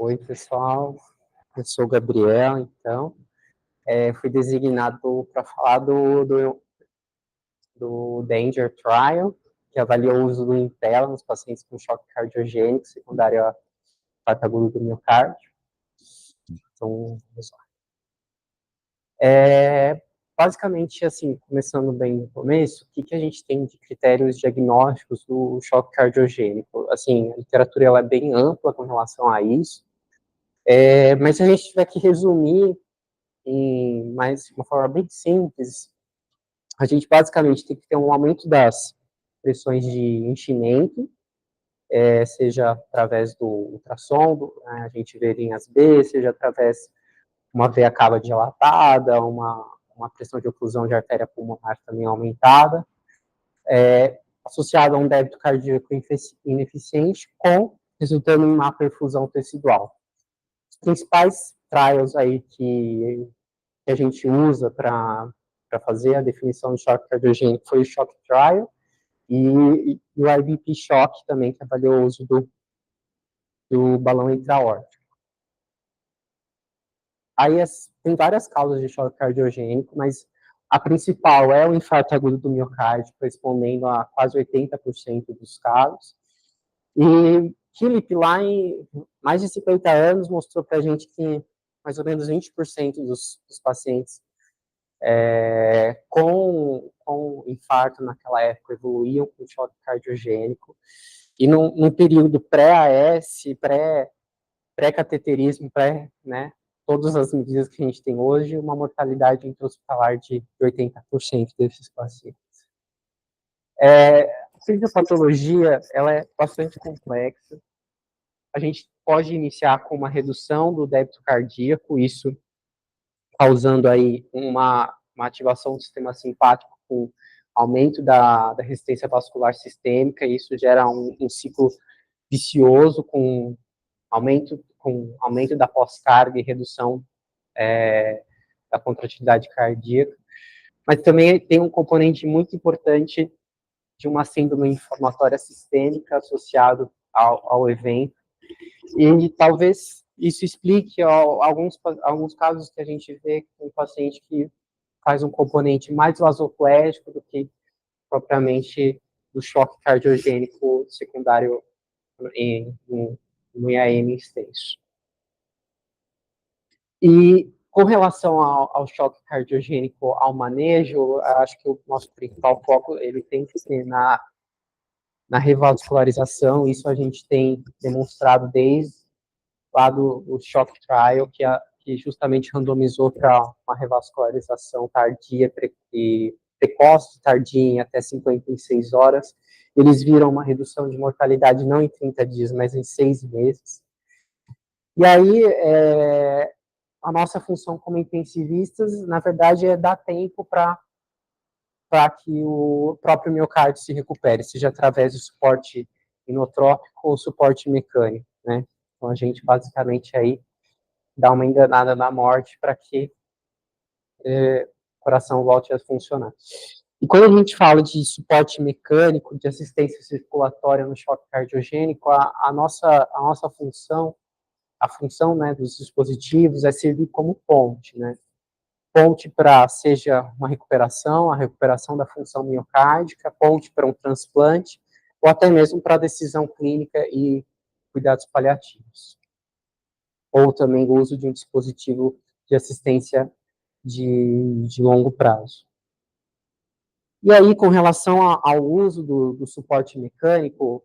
Oi, pessoal. Eu sou o Gabriel, então. Fui designado para falar do Danger Trial, que avaliou o uso do Impella nos pacientes com choque cardiogênico secundário a infarto agudo do miocárdio. Então, vamos lá. Basicamente, assim, começando bem no começo, o que a gente tem de critérios diagnósticos do choque cardiogênico? Assim, a literatura ela é bem ampla com relação a isso, mas se a gente tiver que resumir mas de uma forma bem simples, a gente basicamente tem que ter um aumento das pressões de enchimento, seja através do ultrassom, a gente vê linhas B, seja através de uma veia cava dilatada, uma pressão de oclusão de artéria pulmonar também aumentada, associado a um débito cardíaco ineficiente, resultando em uma perfusão tecidual. Os principais trials aí que a gente usa para fazer a definição de choque cardiogênico foi o Shock Trial e o IBP Shock também, que avaliou o uso do balão intra-aórtico. Aí tem várias causas de choque cardiogênico, mas a principal é o infarto agudo do miocárdio, correspondendo a quase 80% dos casos. E Philip, lá em mais de 50 anos, mostrou para a gente que mais ou menos 20% dos pacientes com infarto naquela época evoluíam com choque cardiogênico, e num período pré-AS, pré-cateterismo, né, todas as medidas que a gente tem hoje, uma mortalidade intra-hospitalar de 80% desses pacientes. A fisiopatologia, ela é bastante complexa. A gente pode iniciar com uma redução do débito cardíaco, isso causando aí uma ativação do sistema simpático com aumento da resistência vascular sistêmica, e isso gera um ciclo vicioso com aumento da pós-carga e redução da contratividade cardíaca. Mas também tem um componente muito importante de uma síndrome inflamatória sistêmica associado ao evento, e talvez isso explique alguns casos que a gente vê com um paciente que faz um componente mais vasoplégico do que propriamente do choque cardiogênico secundário no IAM extenso. E com relação ao choque cardiogênico, ao manejo, acho que o nosso principal foco ele tem que ser na revascularização. Isso a gente tem demonstrado desde lá do Shock Trial, que justamente randomizou para uma revascularização tardia e precoce, tardia em até 56 horas. Eles viram uma redução de mortalidade não em 30 dias, mas em 6 meses. E aí, a nossa função como intensivistas, na verdade, é dar tempo para que o próprio miocárdio se recupere, seja através do suporte inotrópico ou suporte mecânico, né? Então, a gente, basicamente, aí dá uma enganada na morte para que o coração volte a funcionar. E quando a gente fala de suporte mecânico, de assistência circulatória no choque cardiogênico, a nossa função, a função, né, dos dispositivos é servir como ponte, né? Ponte para, seja uma recuperação, a recuperação da função miocárdica, ponte para um transplante, ou até mesmo para a decisão clínica e cuidados paliativos. Ou também o uso de um dispositivo de assistência de longo prazo. E aí, com relação ao uso do suporte mecânico,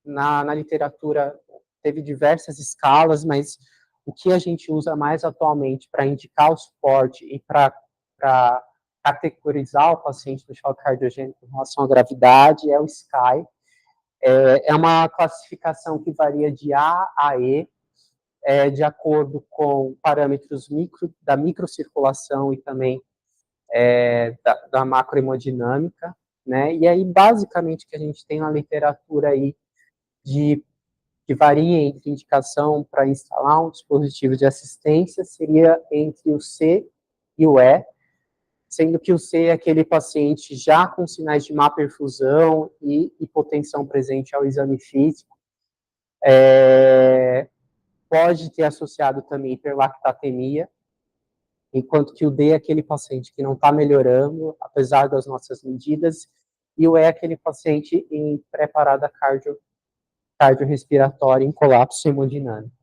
na literatura teve diversas escalas, mas o que a gente usa mais atualmente para indicar o suporte e para categorizar o paciente do choque cardiogênico em relação à gravidade é o SCAI. É uma classificação que varia de A a E, de acordo com parâmetros da microcirculação e também da macrohemodinâmica, né? E aí, basicamente, o que a gente tem na literatura aí que varia entre indicação para instalar um dispositivo de assistência seria entre o C e o E, sendo que o C é aquele paciente já com sinais de má perfusão e hipotensão presente ao exame físico, Pode ter associado também hiperlactatemia, enquanto que o D é aquele paciente que não está melhorando, apesar das nossas medidas, e o E é aquele paciente em pré-parada cardiorrespiratória em colapso hemodinâmico.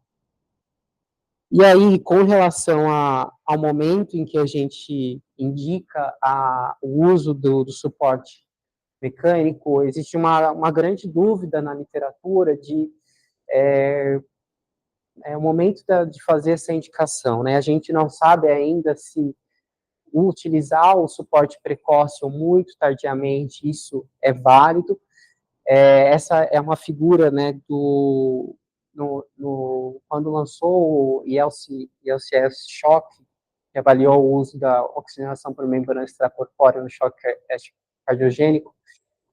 E aí, com relação ao momento em que a gente indica o uso do suporte mecânico, existe uma grande dúvida na literatura de o momento de fazer essa indicação, né? A gente não sabe ainda se utilizar o suporte precoce ou muito tardiamente, isso é válido. Essa é uma figura, né, quando lançou o ELCS Shock, que avaliou o uso da oxigenação por membrana extracorpórea no choque cardiogênico,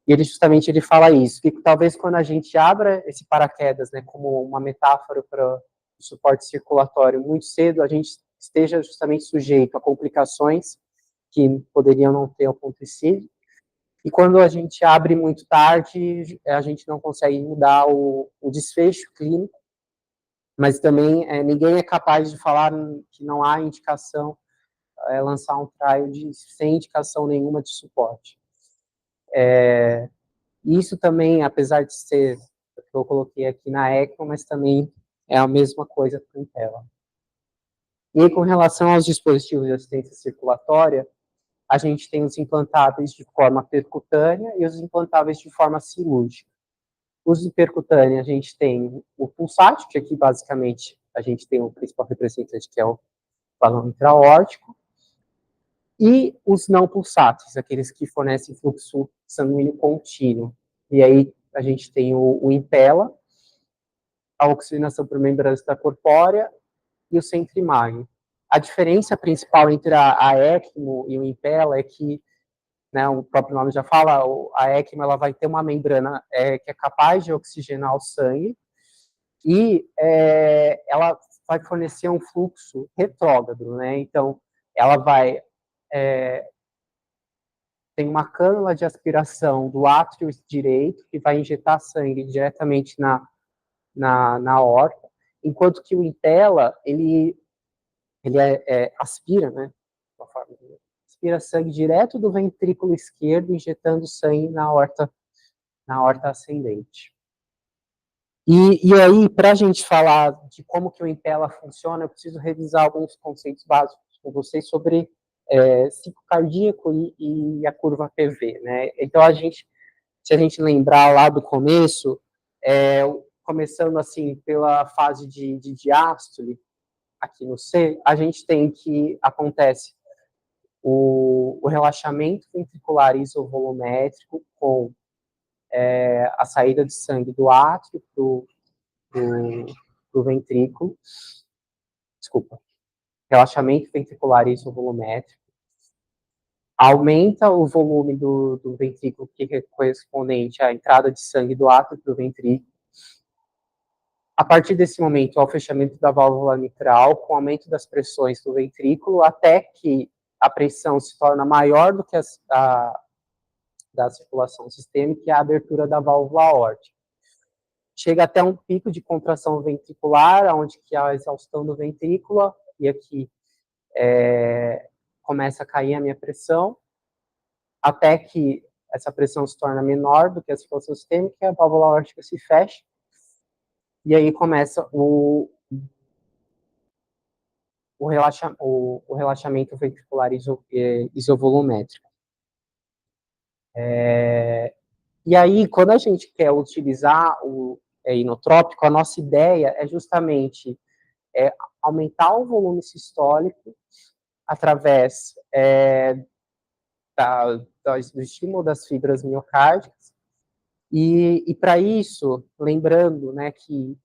e ele fala isso, que talvez quando a gente abra esse paraquedas, né, como uma metáfora para o suporte circulatório muito cedo, a gente esteja justamente sujeito a complicações que poderiam não ter acontecido, e quando a gente abre muito tarde, a gente não consegue mudar o desfecho clínico, mas também ninguém é capaz de falar que não há indicação, lançar um trial sem indicação nenhuma de suporte. Isso também, apesar de ser o que eu coloquei aqui na ECMO, mas também é a mesma coisa para a Impella. E aí, com relação aos dispositivos de assistência circulatória, a gente tem os implantáveis de forma percutânea e os implantáveis de forma cirúrgica. Os de percutânea, a gente tem o pulsátil, que aqui basicamente a gente tem o principal representante, que é o balão intraórtico, e os não pulsáteis, aqueles que fornecem fluxo sanguíneo contínuo. E aí a gente tem o Impella, a oxigenação por membrana extracorpórea e o Centrimag. A diferença principal entre a ECMO e o Impella é que, né, o próprio nome já fala, a ECMO ela vai ter uma membrana que é capaz de oxigenar o sangue e ela vai fornecer um fluxo retrógrado, né? Então, ela vai tem uma cânula de aspiração do átrio direito que vai injetar sangue diretamente na aorta, enquanto que o Impella, ele aspira, né? Aspira sangue direto do ventrículo esquerdo, injetando sangue na aorta ascendente. E aí, para a gente falar de como que o Impella funciona, eu preciso revisar alguns conceitos básicos com vocês sobre ciclo cardíaco e a curva PV, né? Então, se a gente lembrar lá do começo, começando assim pela fase de diástole, aqui no C, a gente tem que acontece o relaxamento ventricular isovolumétrico com a saída de sangue do átrio pro ventrículo, desculpa, relaxamento ventricular isovolumétrico, aumenta o volume do ventrículo, que é correspondente à entrada de sangue do átrio para o ventrículo. A partir desse momento, ao fechamento da válvula mitral, com aumento das pressões do ventrículo, até que a pressão se torna maior do que da circulação sistêmica e a abertura da válvula aórtica. Chega até um pico de contração ventricular, onde que há a exaustão do ventrículo, e aqui começa a cair a minha pressão, até que essa pressão se torna menor do que a circulação sistêmica e a válvula aórtica se fecha, e aí começa o relaxamento ventricular isovolumétrico. E aí, quando a gente quer utilizar o inotrópico, a nossa ideia é justamente aumentar o volume sistólico através do estímulo das fibras miocárdicas, e para isso, lembrando, né, que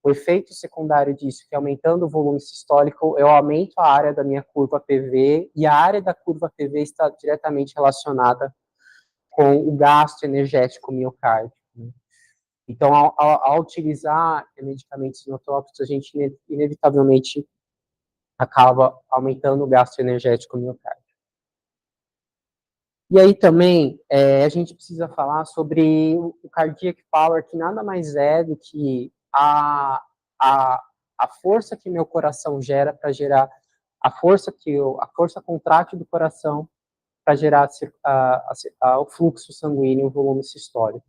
o efeito secundário disso, que aumentando o volume sistólico, eu aumento a área da minha curva PV, e a área da curva PV está diretamente relacionada com o gasto energético miocárdico. Né? Então, ao utilizar medicamentos inotrópicos, a gente inevitavelmente acaba aumentando o gasto energético miocárdico. E aí também, a gente precisa falar sobre o cardiac power, que nada mais é do que a força que meu coração gera para gerar a força contrátil do coração para gerar o fluxo sanguíneo, o volume sistólico.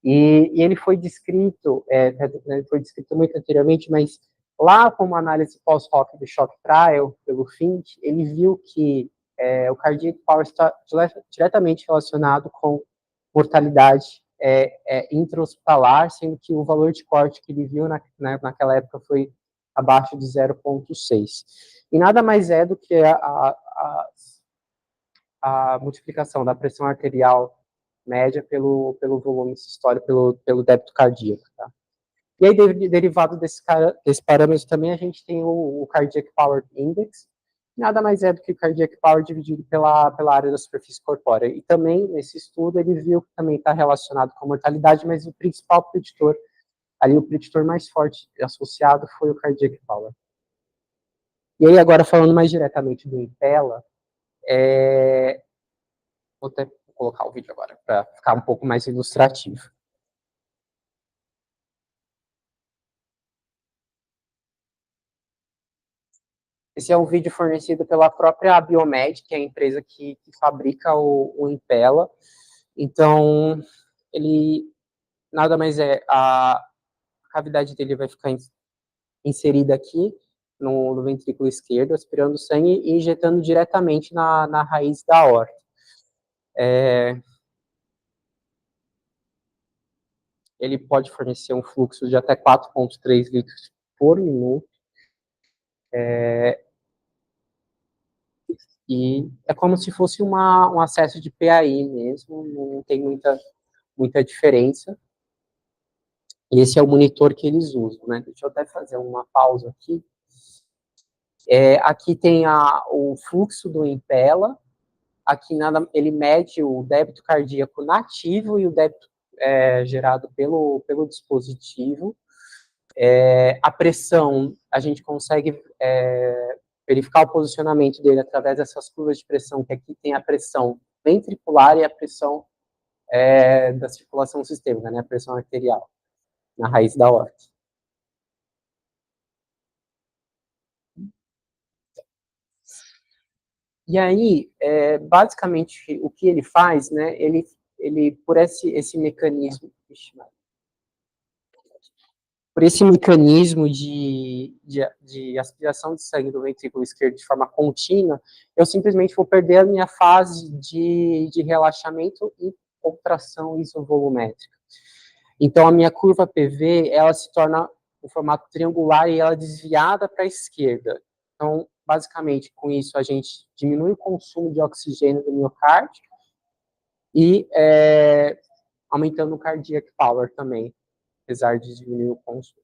E ele foi descrito, foi descrito muito anteriormente, mas lá, como análise pós-hoc do shock trial, pelo Fink, ele viu que o cardiac power está diretamente relacionado com mortalidade intra-hospitalar, sendo que o valor de corte que ele viu naquela época foi abaixo de 0,6. E nada mais é do que a multiplicação da pressão arterial média pelo volume sistólico, pelo débito cardíaco. Tá? E aí, derivado desse parâmetro também, a gente tem o Cardiac Power Index, nada mais é do que o Cardiac Power dividido pela área da superfície corpórea. E também, nesse estudo, ele viu que também está relacionado com a mortalidade, mas o principal preditor, ali o preditor mais forte associado foi o Cardiac Power. E aí, agora, falando mais diretamente do Impella, vou até colocar o vídeo agora, para ficar um pouco mais ilustrativo. Esse é um vídeo fornecido pela própria Biomed, que é a empresa que fabrica o Impella. Então, ele nada mais a cavidade dele vai ficar inserida aqui no ventrículo esquerdo, aspirando sangue e injetando diretamente na raiz da aorta. Ele pode fornecer um fluxo de até 4,3 litros por minuto. E é como se fosse um acesso de PAI mesmo, não tem muita diferença. E esse é o monitor que eles usam, né? Deixa eu até fazer uma pausa aqui. Aqui tem o fluxo do Impella. Aqui ele mede o débito cardíaco nativo e o débito gerado pelo dispositivo. A pressão, a gente consegue verificar o posicionamento dele através dessas curvas de pressão, que aqui tem a pressão ventricular e a pressão da circulação sistêmica, né? A pressão arterial na raiz da aorta. E aí, basicamente, o que ele faz, né, ele por esse mecanismo, por esse mecanismo de aspiração de sangue do ventrículo esquerdo de forma contínua, eu simplesmente vou perder a minha fase de relaxamento e contração isovolumétrica. Então, a minha curva PV, ela se torna um formato triangular e ela é desviada para a esquerda. Então, basicamente, com isso, a gente diminui o consumo de oxigênio do miocárdio e aumentando o cardiac power também, apesar de diminuir o consumo.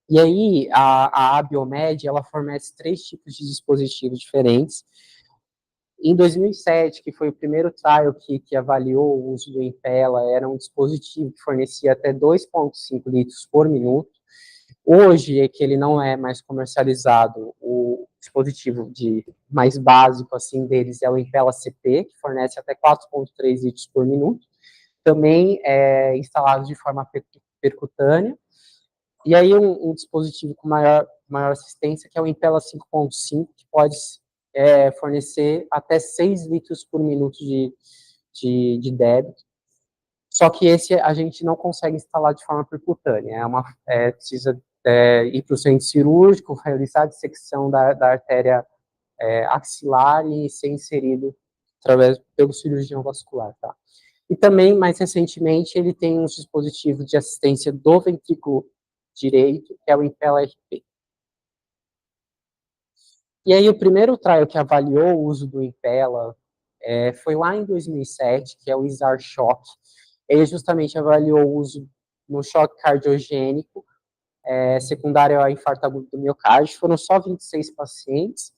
E aí, a Biomed, ela fornece 3 tipos de dispositivos diferentes. Em 2007, que foi o primeiro trial que avaliou o uso do Impella, era um dispositivo que fornecia até 2,5 litros por minuto. Hoje, é que ele não é mais comercializado, o dispositivo mais básico assim deles é o Impella CP, que fornece até 4,3 litros por minuto. Também é instalado de forma percutânea. E aí um dispositivo com maior assistência, que é o Impella 5.5, que pode fornecer até 6 litros por minuto de débito. Só que esse a gente não consegue instalar de forma percutânea. Precisa ir para o centro cirúrgico, realizar a dissecção da artéria axilar e ser inserido pelo cirurgião vascular, tá? E também, mais recentemente, ele tem um dispositivo de assistência do ventrículo direito, que é o Impella RP. E aí, o primeiro trial que avaliou o uso do Impella foi lá em 2007, que é o ISAR Shock. Ele justamente avaliou o uso no choque cardiogênico, secundário ao infarto agudo do miocárdio. Foram só 26 pacientes.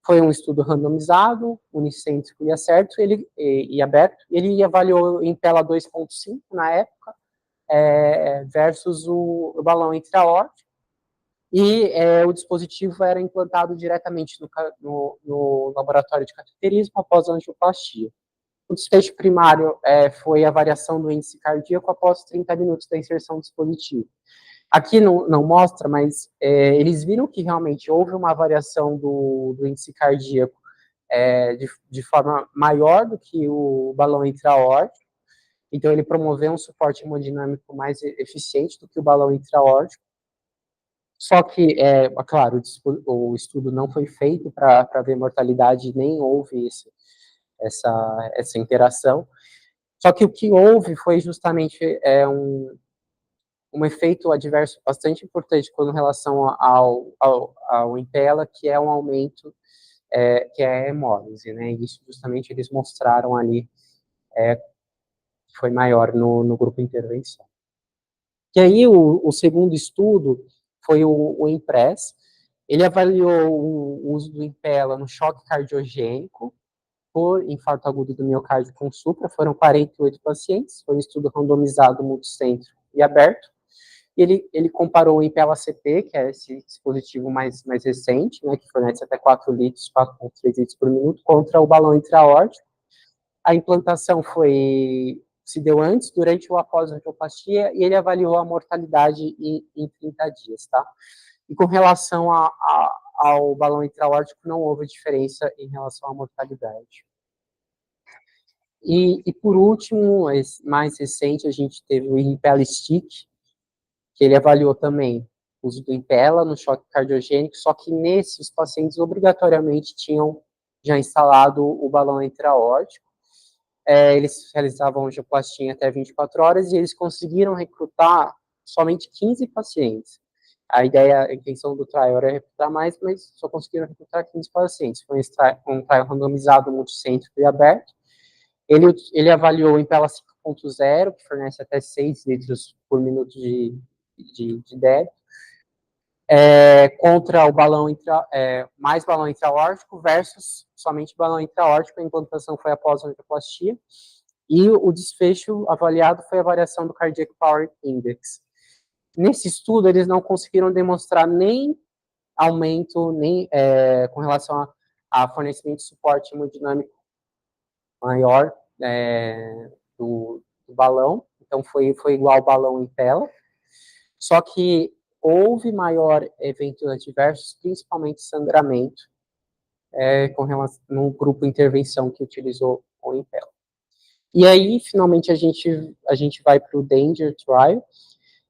Foi um estudo randomizado, unicêntrico e aberto. Ele avaliou o Impella 2.5 na época, versus o balão intra-aórtico. E o dispositivo era implantado diretamente no laboratório de cateterismo após a angioplastia. O desfecho primário foi a variação do índice cardíaco após 30 minutos da inserção do dispositivo. Aqui não mostra, mas eles viram que realmente houve uma variação do índice cardíaco de forma maior do que o balão intra-aórtico. Então, ele promoveu um suporte hemodinâmico mais eficiente do que o balão intra-aórtico. Só que, claro, o estudo não foi feito para ver mortalidade, nem houve essa interação. Só que o que houve foi justamente um efeito adverso bastante importante com relação ao Impella, que é um aumento, que é a hemólise, né? E isso justamente eles mostraram ali, foi maior no grupo intervenção. E aí o segundo estudo foi o IMPRESS. Ele avaliou o uso do Impella no choque cardiogênico por infarto agudo do miocárdio com supra. Foram 48 pacientes, foi um estudo randomizado, multicêntrico e aberto. Ele comparou o Impella CP, que é esse dispositivo mais recente, né, que fornece até 4 litros, 4,3 litros por minuto, contra o balão intra-aórtico. A implantação se deu antes, durante ou após a angioplastia, e ele avaliou a mortalidade em 30 dias, tá? E com relação ao balão intra-aórtico, não houve diferença em relação à mortalidade. E por último, mais recente, a gente teve o Impella Stick, que ele avaliou também o uso do Impella no choque cardiogênico, só que nesses os pacientes obrigatoriamente tinham já instalado o balão intra-aórtico. Eles realizavam angioplastia até 24 horas e eles conseguiram recrutar somente 15 pacientes. A intenção do trial era recrutar mais, mas só conseguiram recrutar 15 pacientes. Foi um trial randomizado, multicêntrico e aberto. Ele avaliou o Impella 5.0, que fornece até 6 litros por minuto de débito, contra o balão mais balão intra-aórtico versus somente balão intra-aórtico. A implantação foi após a angioplastia. E o desfecho avaliado foi a variação do Cardiac Power Index. Nesse estudo, eles não conseguiram demonstrar nem aumento, nem com relação a fornecimento de suporte hemodinâmico maior do balão. Então, foi igual ao balão Impella. Só que houve maior eventos adversos, principalmente sangramento, com relação no grupo intervenção que utilizou o Impella. E aí, finalmente, a gente vai para o Danger Trial.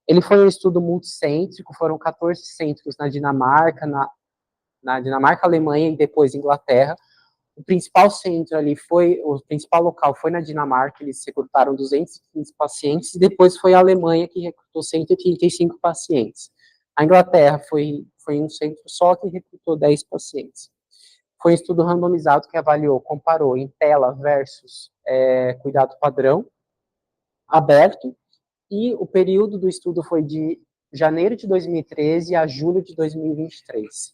Ele foi um estudo multicêntrico, foram 14 centros na Dinamarca, na Dinamarca, Alemanha e depois Inglaterra. O principal centro ali o principal local foi na Dinamarca, eles recrutaram 215 pacientes, e depois foi a Alemanha que recrutou 135 pacientes. A Inglaterra foi um centro só que recrutou 10 pacientes. Foi um estudo randomizado que comparou Impella versus cuidado padrão, aberto, e o período do estudo foi de janeiro de 2013 a julho de 2023.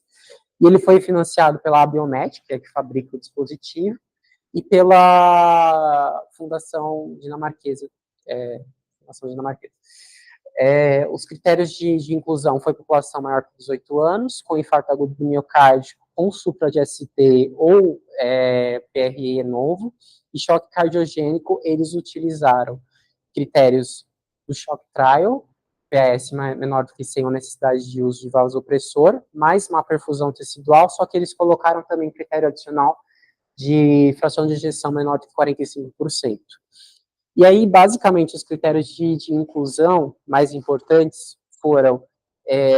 E ele foi financiado pela Abiomed, que é que fabrica o dispositivo, e pela Fundação Dinamarquesa. Os critérios de inclusão foi população maior que 18 anos, com infarto agudo do miocárdio, com supra de ST ou PRE novo, e choque cardiogênico, eles utilizaram critérios do Shock Trial, PS menor do que 100 ou necessidade de uso de vasopressor, mais uma perfusão tecidual, só que eles colocaram também critério adicional de fração de ejeção menor do que 45%. E aí, basicamente, os critérios de inclusão mais importantes foram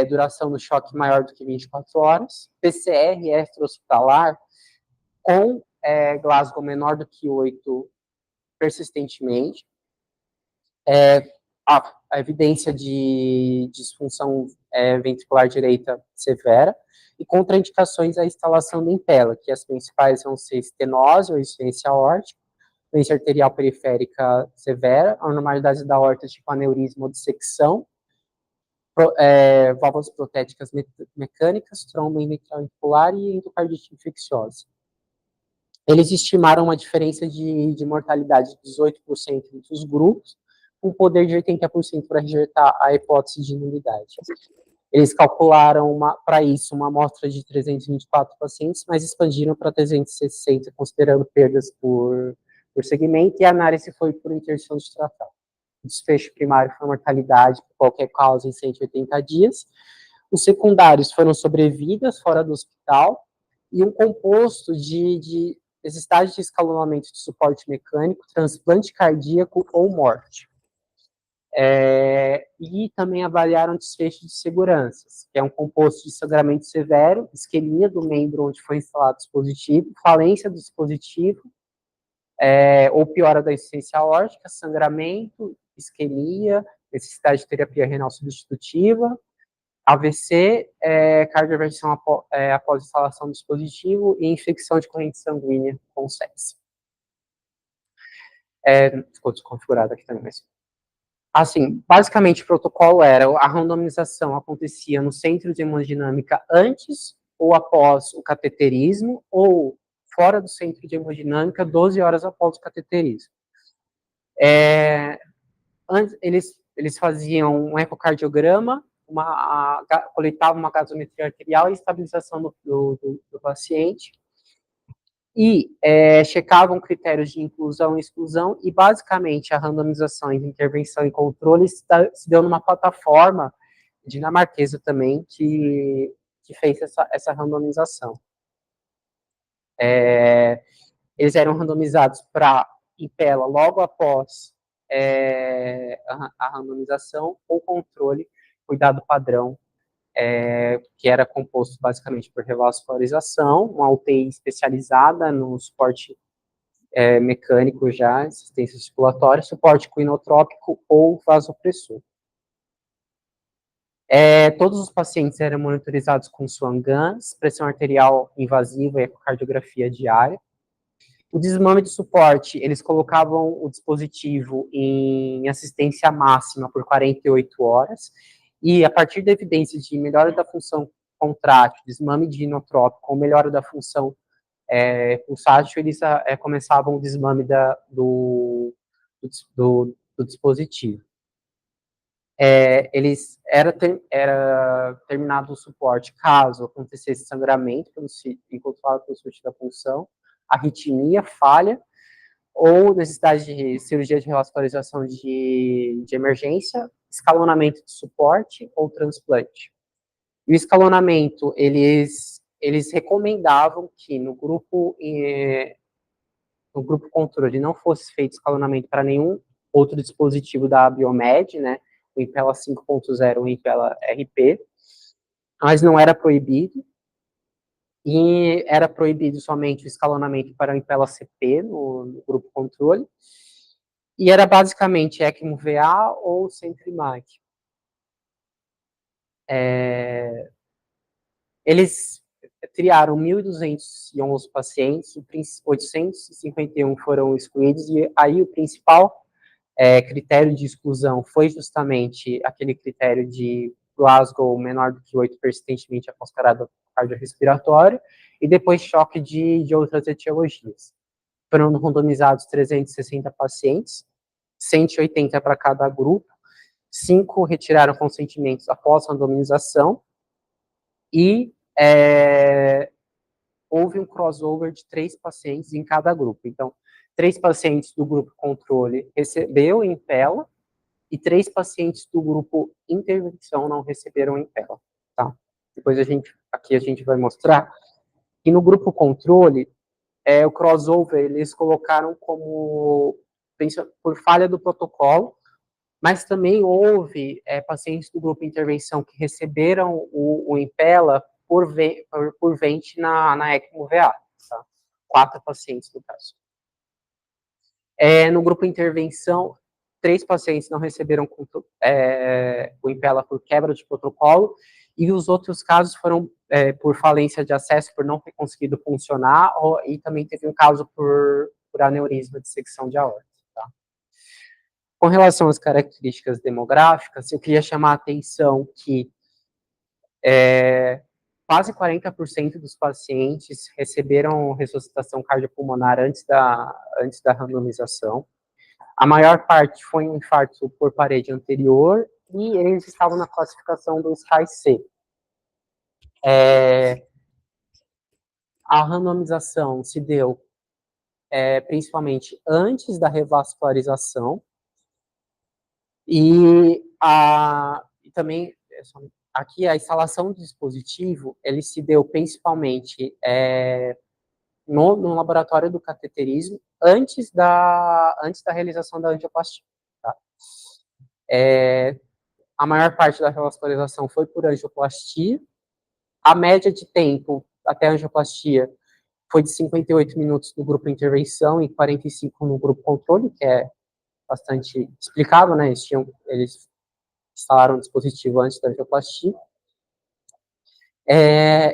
duração do choque maior do que 24 horas, PCR extra-hospitalar com Glasgow menor do que 8 persistentemente, a evidência de disfunção ventricular direita severa e contraindicações à instalação do Impella, que as principais vão ser estenose ou insuficiência aórtica, doença arterial periférica severa, anormalidade da aorta tipo aneurisma ou dissecção, válvulas protéticas mecânicas, trombo ventricular e endocardite infecciosa. Eles estimaram uma diferença de mortalidade de 18% entre os grupos, com poder de 80% para rejeitar a hipótese de nulidade. Eles calcularam, para isso, uma amostra de 324 pacientes, mas expandiram para 360, considerando perdas por por segmento, e a análise foi por interdição de tratar. O desfecho primário foi mortalidade por qualquer causa em 180 dias. Os secundários foram sobrevidas fora do hospital e um composto de necessidade de escalonamento de suporte mecânico, transplante cardíaco ou morte. E também avaliaram desfecho de seguranças, que é um composto de sangramento severo, isquemia do membro onde foi instalado o dispositivo, falência do dispositivo, ou piora da insuficiência aórtica, sangramento, isquemia, necessidade de terapia renal substitutiva, AVC, cardioversão após instalação do dispositivo e infecção de corrente sanguínea com sepse. Ficou desconfigurado aqui também, mas... Assim, basicamente o protocolo era, a randomização acontecia no centro de hemodinâmica antes ou após o cateterismo, ou fora do centro de hemodinâmica 12 horas após o cateterismo. Antes, eles faziam um ecocardiograma, coletavam uma gasometria arterial e estabilização do paciente, e checavam critérios de inclusão e exclusão, e basicamente a randomização entre intervenção e controle se deu numa plataforma dinamarquesa também, que fez essa randomização. Eles eram randomizados para Impella logo após a randomização, ou controle, cuidado padrão, que era composto basicamente por revascularização, uma UTI especializada no suporte mecânico já, assistência circulatória, suporte inotrópico ou vasopressor. Todos os pacientes eram monitorizados com Swan-Ganz, pressão arterial invasiva e ecocardiografia diária. O desmame de suporte, eles colocavam o dispositivo em assistência máxima por 48 horas, e a partir da evidência de melhora da função contrátil, desmame de inotrópico ou melhora da função pulsátil, eles começavam o desmame do dispositivo. Era terminado o suporte caso acontecesse sangramento incontrolável pelo surto da pulsão, arritmia, falha, ou necessidade de cirurgia de revascularização de emergência, escalonamento de suporte ou transplante. E o escalonamento, eles recomendavam que no grupo controle não fosse feito escalonamento para nenhum outro dispositivo da Biomed, né, o Impella 5.0, o Impella RP, mas não era proibido, e era proibido somente o escalonamento para o Impella CP no grupo controle, e era basicamente ECMO VA ou Centrimag. Eles triaram 1.211 pacientes, 851 foram excluídos, e aí o principal critério de exclusão foi justamente aquele critério de Glasgow menor do que 8 persistentemente considerado cardiorrespiratório, e depois choque de outras etiologias. Foram randomizados 360 pacientes, 180 para cada grupo, 5 retiraram consentimentos após randomização, e houve um crossover de 3 pacientes em cada grupo. Então, 3 pacientes do grupo controle recebeu Impella, e 3 pacientes do grupo intervenção não receberam Impella, tá? Depois aqui a gente vai mostrar que no grupo controle, o crossover, eles colocaram como por falha do protocolo, mas também houve pacientes do grupo intervenção que receberam o Impella por vente na ECMO VA, tá? 4 pacientes no caso. No grupo intervenção, 3 pacientes não receberam o Impella por quebra de protocolo, e os outros casos foram por falência de acesso, por não ter conseguido funcionar, e também teve um caso por aneurisma de secção de aorta. Tá? Com relação às características demográficas, eu queria chamar a atenção que quase 40% dos pacientes receberam ressuscitação cardiopulmonar antes da randomização. A maior parte foi um infarto por parede anterior, e eles estavam na classificação do SCAI-C. A randomização se deu principalmente antes da revascularização, e também, aqui a instalação do dispositivo, ele se deu principalmente no laboratório do cateterismo, antes da realização da angioplastia. Tá? A maior parte da revascularização foi por angioplastia. A média de tempo até a angioplastia foi de 58 minutos no grupo intervenção e 45 no grupo controle, que é bastante explicável, né? Eles instalaram o dispositivo antes da angioplastia.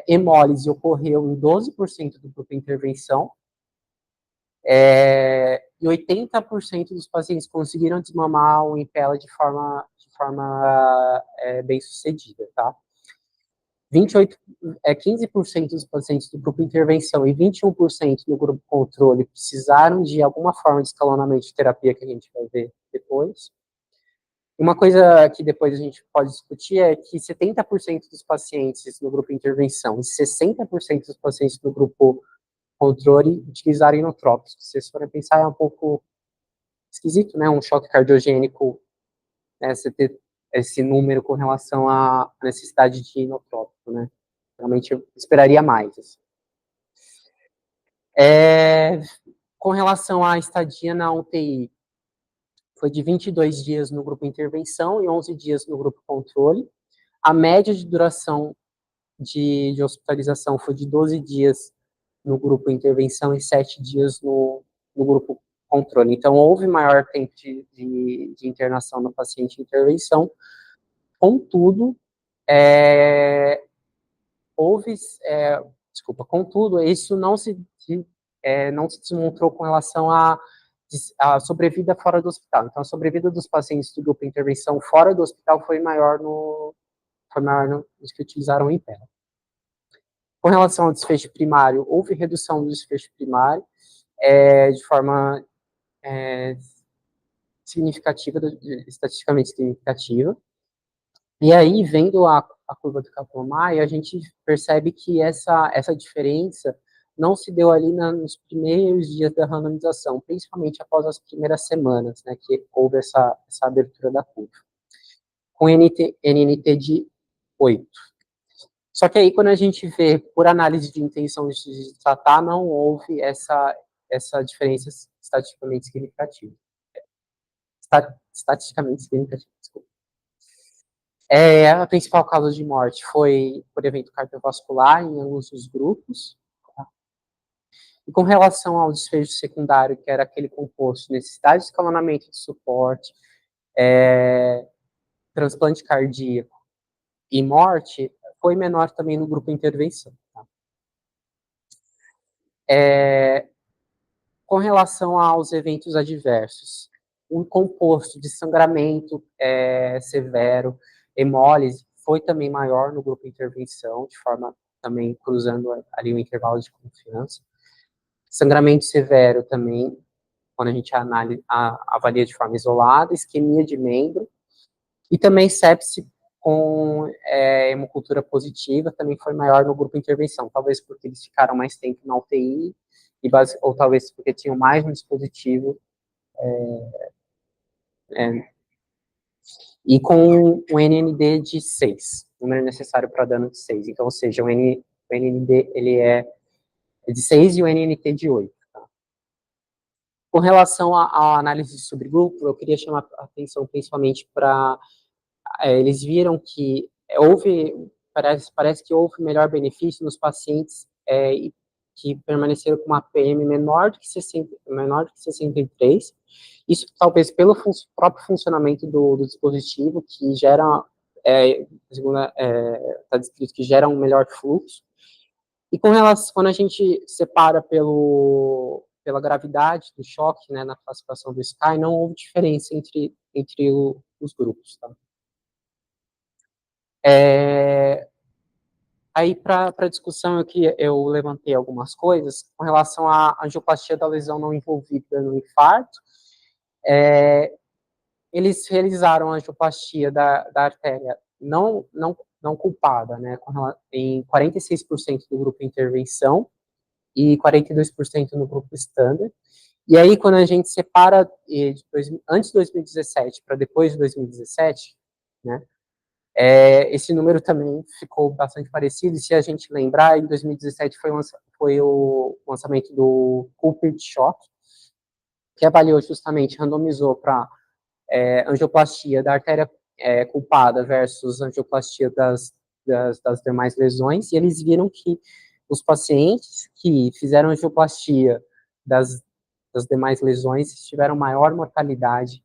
Hemólise ocorreu em 12% do grupo intervenção, e 80% dos pacientes conseguiram desmamar o Impella de forma bem sucedida, tá? 15% dos pacientes do grupo intervenção e 21% do grupo controle precisaram de alguma forma de escalonamento de terapia, que a gente vai ver depois. Uma coisa que depois a gente pode discutir é que 70% dos pacientes no grupo intervenção e 60% dos pacientes do grupo controle utilizaram inotrópicos. Se vocês forem pensar, é um pouco esquisito, né? Um choque cardiogênico, né? Você ter esse número com relação à necessidade de inotrópico, né? Realmente eu esperaria mais. Assim. Com relação à estadia na UTI, foi de 22 dias no grupo intervenção e 11 dias no grupo controle. A média de duração de hospitalização foi de 12 dias no grupo intervenção e 7 dias no grupo controle. Então, houve maior tempo de internação no paciente em intervenção. Contudo, contudo, isso não se demonstrou com relação à sobrevida fora do hospital. Então, a sobrevida dos pacientes do grupo de intervenção fora do hospital foi maior nos que utilizaram o Impella. Com relação ao desfecho primário, houve redução do desfecho primário de forma significativa, estatisticamente significativa. E aí, vendo a curva do Kaplan-Meier, a gente percebe que essa diferença não se deu ali nos primeiros dias da randomização, principalmente após as primeiras semanas, né, que houve essa abertura da curva, com NNT de 8. Só que aí, quando a gente vê, por análise de intenção de tratar, não houve essa diferença estatisticamente significativa. Estatisticamente significativa, desculpa. A principal causa de morte foi por evento cardiovascular em ambos os grupos. Tá? E com relação ao desfecho secundário, que era aquele composto necessidade de escalonamento de suporte, transplante cardíaco e morte, foi menor também no grupo intervenção. Tá? Com relação aos eventos adversos, um composto de sangramento severo, hemólise, foi também maior no grupo intervenção, de forma também cruzando ali o intervalo de confiança. Sangramento severo também, quando a gente avalia de forma isolada, isquemia de membro, e também sepse com hemocultura positiva, também foi maior no grupo intervenção, talvez porque eles ficaram mais tempo na UTI, ou talvez porque tinham mais um dispositivo, e com um NND de 6, número necessário para dano de 6. Então, ou seja, o NND ele é de 6 e o NNT de 8. Tá? Com relação à análise de subgrupo, eu queria chamar a atenção principalmente para... eles viram que parece que houve melhor benefício nos pacientes que permaneceram com uma PM menor do que 63, isso talvez pelo próprio funcionamento do dispositivo, que gera, está descrito que gera um melhor fluxo, e com relação, quando a gente separa pela gravidade do choque, né, na classificação do SCAI, não houve diferença entre os grupos, tá? Aí, para discussão, eu levantei algumas coisas com relação à angioplastia da lesão não envolvida no infarto. Eles realizaram a angioplastia da artéria não culpada, né, em 46% do grupo intervenção e 42% no grupo standard. E aí, quando a gente separa antes de 2017 para depois de 2017, né, esse número também ficou bastante parecido. E se a gente lembrar, em 2017 foi o lançamento do Culprit Shock, que avaliou justamente, randomizou para angioplastia da artéria culpada versus angioplastia das demais lesões, e eles viram que os pacientes que fizeram angioplastia das demais lesões tiveram maior mortalidade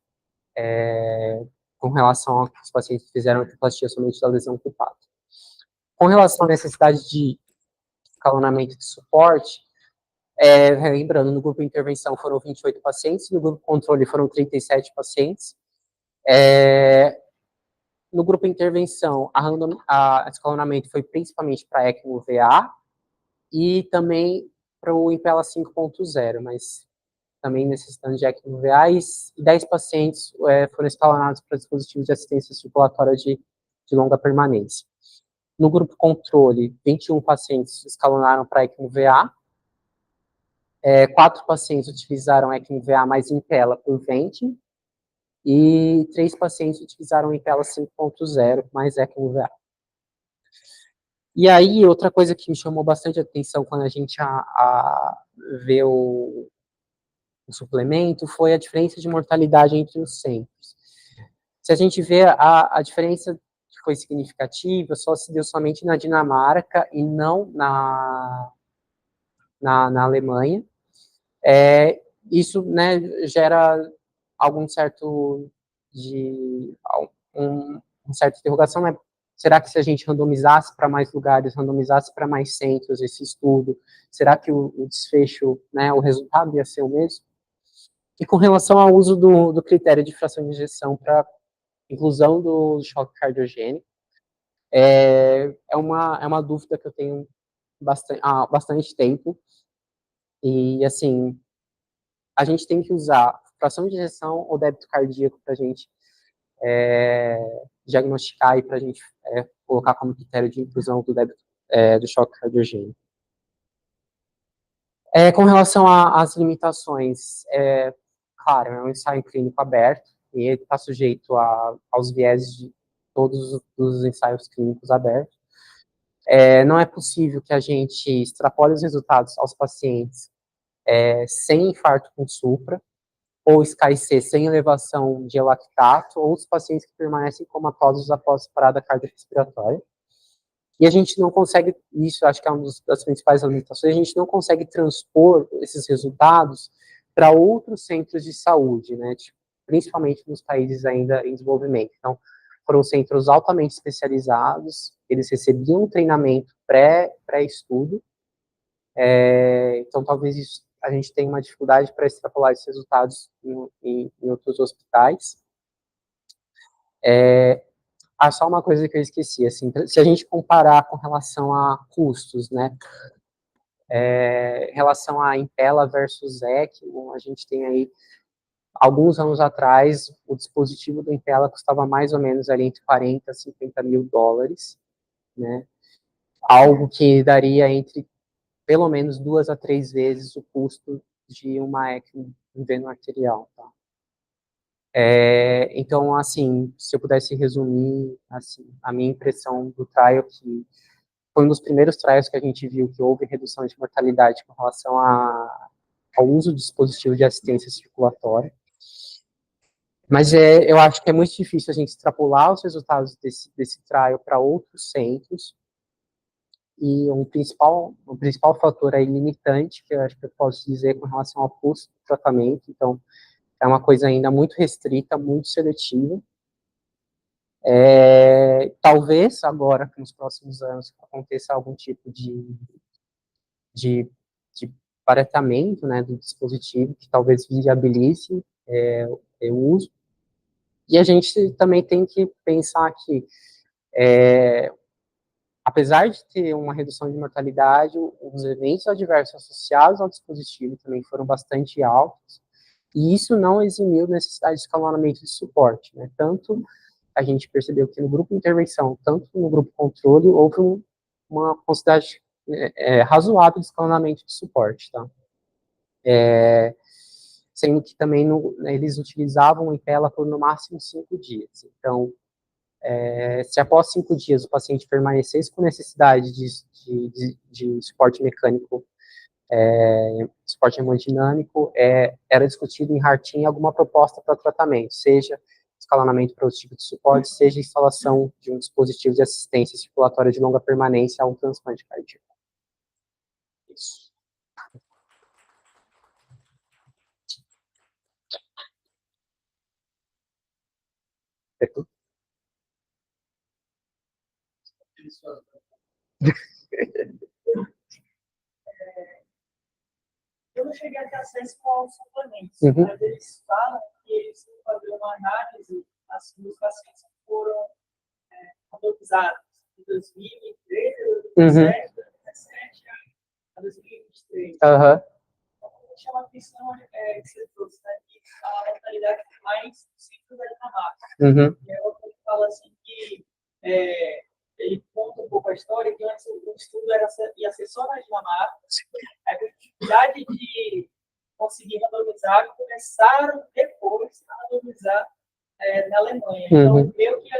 com relação aos pacientes que fizeram angioplastia somente da lesão culpada. Com relação à necessidade de escalonamento de suporte, lembrando, no grupo de intervenção foram 28 pacientes, no grupo controle foram 37 pacientes. No grupo de intervenção, a escalonamento foi principalmente para ECMO-VA e também para o Impella 5.0, mas também necessitando de ECMO-VA, e 10 pacientes foram escalonados para dispositivos de assistência circulatória de longa permanência. No grupo controle, 21 pacientes escalonaram para ECMO-VA, 4 pacientes utilizaram ECMO-VA mais Impella por venting, e 3 pacientes utilizaram Impella 5.0 mais ECMO-VA. E aí, outra coisa que me chamou bastante atenção quando a gente vê o suplemento foi a diferença de mortalidade entre os centros. Se a gente vê a diferença que foi significativa, só se deu somente na Dinamarca e não na Alemanha. Isso, né, gera algum certo certa interrogação, né? Será que se a gente randomizasse para mais lugares, randomizasse para mais centros esse estudo, será que o desfecho, né, o resultado ia ser o mesmo? E com relação ao uso do critério de fração de injeção para inclusão do choque cardiogênico, é uma dúvida que eu tenho há bastante tempo, e assim, a gente tem que usar fração de injeção ou débito cardíaco para a gente diagnosticar e para a gente colocar como critério de inclusão do débito do choque cardiogênico. Com relação às limitações, claro, é um ensaio clínico aberto e ele está sujeito aos vieses de todos os ensaios clínicos abertos. Não é possível que a gente extrapole os resultados aos pacientes sem infarto com supra, ou SCAI-C sem elevação de lactato, ou os pacientes que permanecem comatosos após parada cardiorrespiratória. E a gente não consegue, isso acho que é uma das principais limitações, a gente não consegue transpor esses resultados para outros centros de saúde, né, tipo, principalmente nos países ainda em desenvolvimento. Então, foram centros altamente especializados, eles recebiam um treinamento pré-estudo, então talvez isso, a gente tenha uma dificuldade para extrapolar esses resultados em outros hospitais. Só uma coisa que eu esqueci, assim, se a gente comparar com relação a custos, né, em relação a Impella versus ECMO, a gente tem aí, alguns anos atrás, o dispositivo do Impella custava mais ou menos ali entre 40 a 50 mil dólares, né, algo que daria entre pelo menos 2 a 3 vezes o custo de uma ECMO em veno arterial, tá? Então, assim, se eu pudesse resumir, assim, a minha impressão do trial, que foi um dos primeiros trials que a gente viu que houve redução de mortalidade com relação ao uso de dispositivos de assistência circulatória. Mas eu acho que é muito difícil a gente extrapolar os resultados desse trial para outros centros, e o principal fator aí limitante, que eu acho que eu posso dizer com relação ao custo do tratamento, então, é uma coisa ainda muito restrita, muito seletiva. Talvez agora, nos próximos anos, aconteça algum tipo de barateamento, né, do dispositivo, que talvez viabilize o uso. E a gente também tem que pensar que, apesar de ter uma redução de mortalidade, os eventos adversos associados ao dispositivo também foram bastante altos, e isso não eximiu necessidade de escalonamento de suporte, né? Tanto a gente percebeu que no grupo de intervenção, tanto no grupo controle, houve uma razoável de escalonamento de suporte, tá? Sendo que também eles utilizavam em tela por no máximo 5 dias. Então, se após 5 dias o paciente permanecesse com necessidade de suporte mecânico, suporte hemodinâmico, era discutido em Hartim alguma proposta para tratamento, seja escalonamento para o tipo de suporte, seja instalação de um dispositivo de assistência circulatória de longa permanência a um transplante cardíaco. Isso. Eu não cheguei a ter acesso com os suplementos, mas eles falam que eles vão fazer uma análise dos pacientes que foram randomizados de 2013, 2017, 2017 a 2023. Então, o que chama a atenção é que você trouxe, né, que a mortalidade mais simples é na marca. E é outra que fala assim que ele conta um pouco a história, que antes o estudo ia ser só na Dinamarca, a dificuldade de conseguir randomizar, começaram depois a randomizar na Alemanha. Então, meio que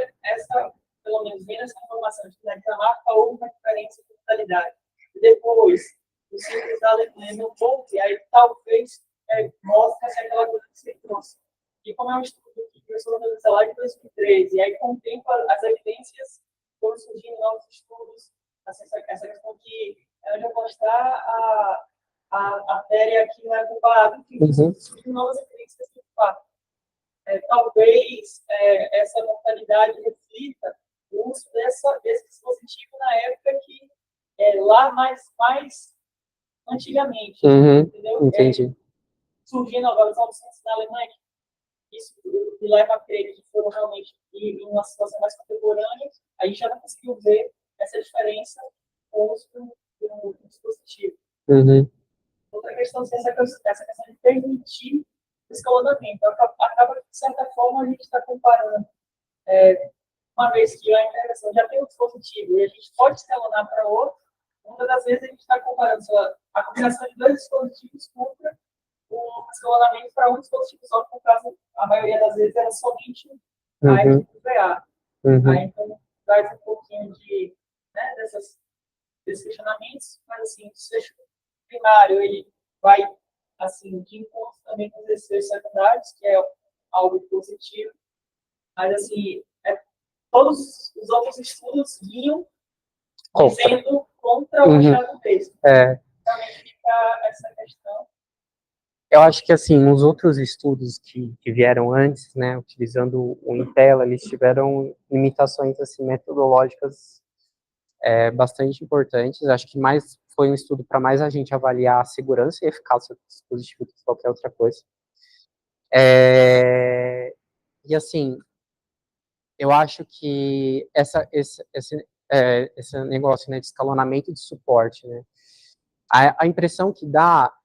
pelo menos vendo essa informação de que na Dinamarca houve uma diferença de mortalidade. E depois, os ciclos da Alemanha não pouco, e aí talvez mostre aquela coisa que você trouxe. E como é um estudo que começou a randomizar lá de 2013, e aí com o tempo as evidências foram surgindo novos estudos, essa questão de eu já postar a matéria aqui não é comparável, enfim, surgindo novas evidências de fato. Talvez essa mortalidade reflita o uso desse dispositivo na época que lá mais antigamente, entendeu? Entendi. Surgindo agora os novos centros na Alemanha, isso me leva a crer que foram realmente em uma situação mais contemporânea, a gente já não conseguiu ver essa diferença com o uso do dispositivo. Outra questão é essa questão de permitir o escalonamento. Acaba que, de certa forma, a gente está comparando, uma vez que a integração já tem um dispositivo e a gente pode escalonar para outro, muitas das vezes a gente está comparando a combinação de dois dispositivos contra o escalonamento para um dispositivo só, que no caso, a maioria das vezes era somente a FPA. Aí, então, traz um pouquinho desses questionamentos, mas assim, o desfecho primário, ele vai assim, de encontro também com os desfechos secundários, que é algo positivo, mas assim, todos os outros estudos guiam dizendo contra o Thiago texto. Também fica essa questão. Eu acho que, assim, os outros estudos que vieram antes, né, utilizando o Intela, eles tiveram limitações, assim, metodológicas bastante importantes. Acho que mais foi um estudo para mais a gente avaliar a segurança e a eficácia do dispositivo do que qualquer outra coisa. E, assim, eu acho que esse negócio, né, de escalonamento de suporte, né, a impressão que dá,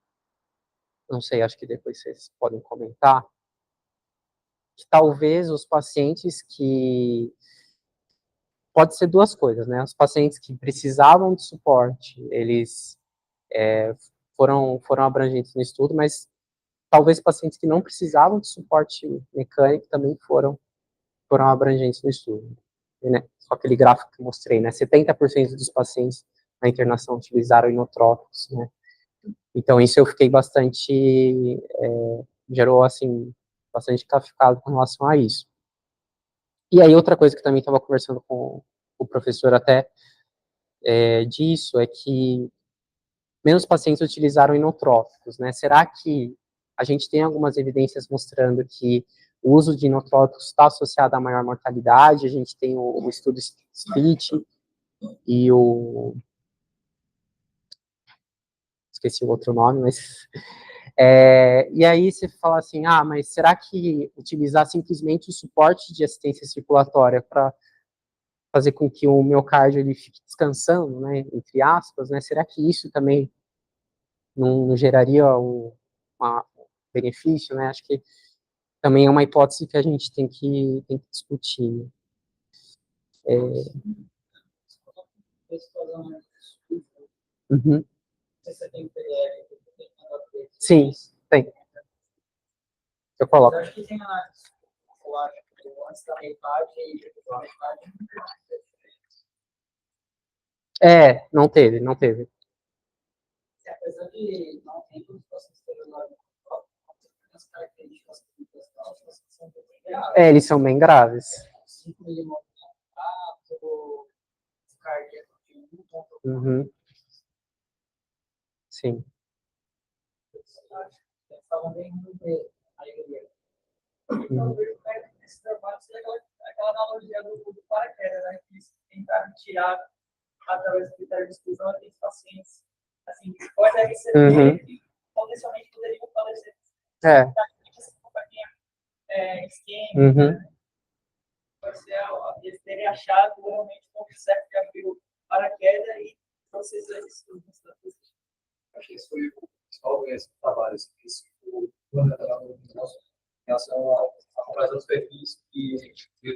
não sei, acho que depois vocês podem comentar, que talvez os pacientes que... Pode ser duas coisas, né? Os pacientes que precisavam de suporte, eles foram abrangentes no estudo, mas talvez pacientes que não precisavam de suporte mecânico também foram abrangentes no estudo. Né? Só aquele gráfico que eu mostrei, né? 70% dos pacientes na internação utilizaram inotrópicos, né? Então, isso eu fiquei bastante... gerou, assim, bastante classificado com relação a isso. E aí, outra coisa que também estava conversando com o professor até disso, é que menos pacientes utilizaram inotrópicos, né? Será que a gente tem algumas evidências mostrando que o uso de inotrópicos está associado a maior mortalidade? A gente tem o estudo SPLIT e o... esqueci o outro nome, mas... e aí você fala assim, mas será que utilizar simplesmente o suporte de assistência circulatória para fazer com que o miocárdio ele fique descansando, né, entre aspas, né, será que isso também não geraria um benefício, né? Acho que também é uma hipótese que a gente tem que discutir. Uhum. Você tem PDF, tem Sim, tem. Eu coloco. eu acho que tem análise. Eu acho que antes da metade e depois da metade. Não teve. Apesar de não ter situações as características que são bem graves. Eles são bem graves. 5 milímetros de contato, cardíaco de 1,1. Uhum. Sim. Estavam bem aí Uhum. esse trabalho seria aquela analogia do paraquedas, né? Que eles tentaram tirar através do critério de exclusão aqueles pacientes assim, que podem receber e potencialmente poderiam falecer. Esquema, Uhum. pode ser eles terem achado realmente um certo que abriu paraquedas e vocês estudos. Acho que esse foi o principal esse trabalho, esse foi o plano nosso em relação à comparação dos perfis que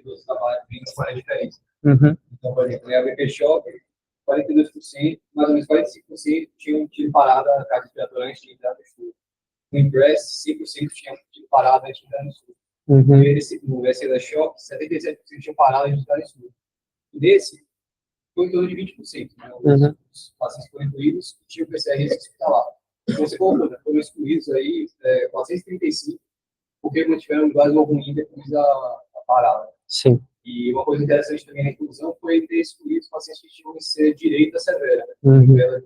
os trabalhos vêm com várias diferenças. Uhum. Então, por exemplo, a BP Shop, 42%, mais ou menos 45% tinham tido parada na carga respiratória antes de entrar no estudo. No Impress, 5% tinham tido parada antes de entrar no estudo. Uhum. No SE Shop, 77% tinham parado antes de entrar no estudo. E desse, foi em torno de 20%. Né? Os pacientes foram incluídos e tinha o PCR hospitalar. Então, você colocou, né? Foram excluídos aí 435, porque mantiveram vários ruim depois da parada. Sim. E uma coisa interessante também na inclusão foi ter excluído os pacientes que tinham que ser direita severa, né? Uhum. Ela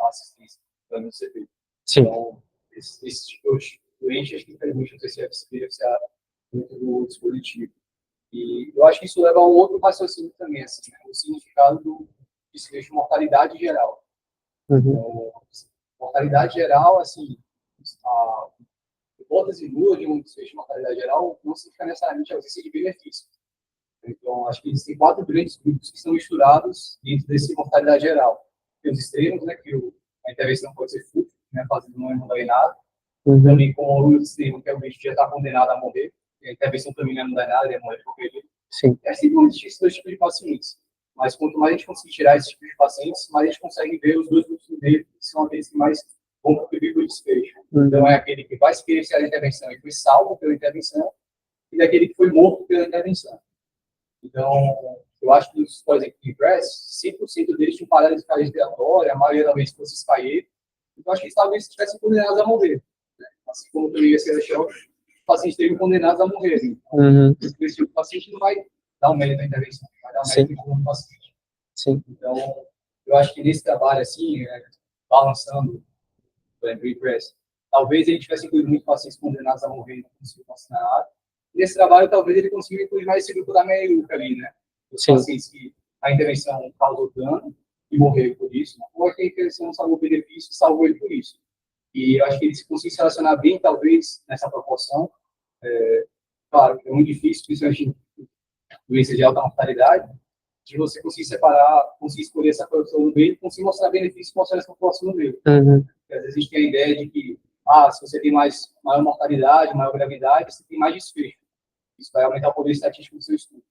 a assistência para não ser feito. Sim. Então, esse tipo de doente, acho que infelizmente não sei se é beneficiar muito do dispositivo. E eu acho que isso leva a um outro raciocínio também, assim, né? O significado do desfecho de mortalidade geral. Uhum. Então, mortalidade geral, assim, a hipótese nula de um desfecho de mortalidade geral não significa necessariamente a ausência de benefício. Então, acho que existem 4 grandes grupos que estão misturados dentro desse mortalidade geral. Tem os extremos, né, que a intervenção pode ser fútil, né, fazendo não mudar em nada. Uhum. Também com o aluno extremo, que é o bicho que já está condenado a morrer. A intervenção também não é mudar em nada, ele é morrer de qualquer jeito. Sim. É simplesmente esses 2 tipos de pacientes. Mas quanto mais a gente conseguir tirar esses tipos de pacientes, mais a gente consegue ver os 2 grupos dele, que são aqueles que mais vão contribuir para o desfecho. Uhum. Então, é aquele que vai experienciar a intervenção e foi salvo pela intervenção, e daquele que foi morto pela intervenção. Então, eu acho que, por exemplo, no Impress, 100% deles tinham paralisia respiratória, a maioria da vez fosse escair. Então, acho que eles talvez estivessem condenados a morrer. Né? Assim como também ia ser os pacientes estejam condenados a morrer. Então, esse tipo de paciente não vai dar um mérito à intervenção, vai dar um mérito ao paciente. Sim. Então, eu acho que nesse trabalho, assim, balançando, por exemplo, o Impress, talvez ele tivesse incluído muitos pacientes condenados a morrer e não conseguiu vacinar nada. Nesse trabalho, talvez ele consiga incluir mais esse grupo da meiuca ali, né? Os pacientes que a intervenção causou dano e morreram por isso, ou que a intervenção salvou benefício e salvou ele por isso. E eu acho que ele se conseguir se relacionar bem, talvez, nessa proporção. Claro, é muito difícil, principalmente em doenças de alta mortalidade, de você conseguir separar, conseguir escolher essa proporção no meio e conseguir mostrar benefício e mostrar essa proporção no meio. Uhum. Porque às vezes a gente tem a ideia de que, se você tem maior mortalidade, maior gravidade, você tem mais desfecho. Isso vai aumentar o poder estatístico do seu estudo.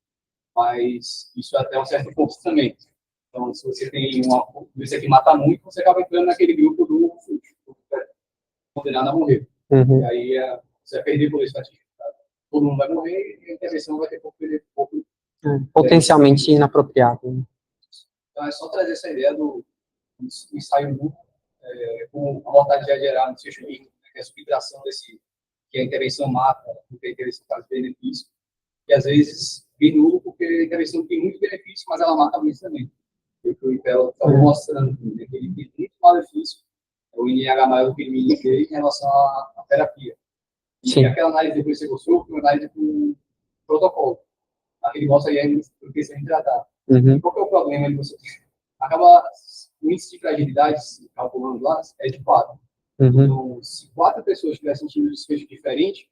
Mas isso até um certo ponto também. Então, se você tem uma doença que mata muito, você acaba entrando naquele grupo do condenado a morrer. Uhum. E aí você vai perder o poder estatístico. Tá? Todo mundo vai morrer e a intervenção vai ter pouco potencialmente inapropriado. Então, é só trazer essa ideia do ensaio duplo, com a mortalidade geral no desfecho mínimo, né, que é a subtração desse, que a intervenção mata, porque a intervenção faz benefício. E às vezes vem nulo porque a intervenção tem muito benefício, mas ela mata muito também. Porque o IPEL está mostrando que ele tem muito malefício, o INH maior do que o INH em relação à terapia. Sim. E aquela análise depois que você gostou, foi uma análise com protocolo. Aquele mostra aí a questão de tratar. Uhum. Qual que é o problema de você? Acaba o índice de fragilidade, calculando lá, é de 4. Uhum. Então, se 4 pessoas tivessem tido um desfecho diferente,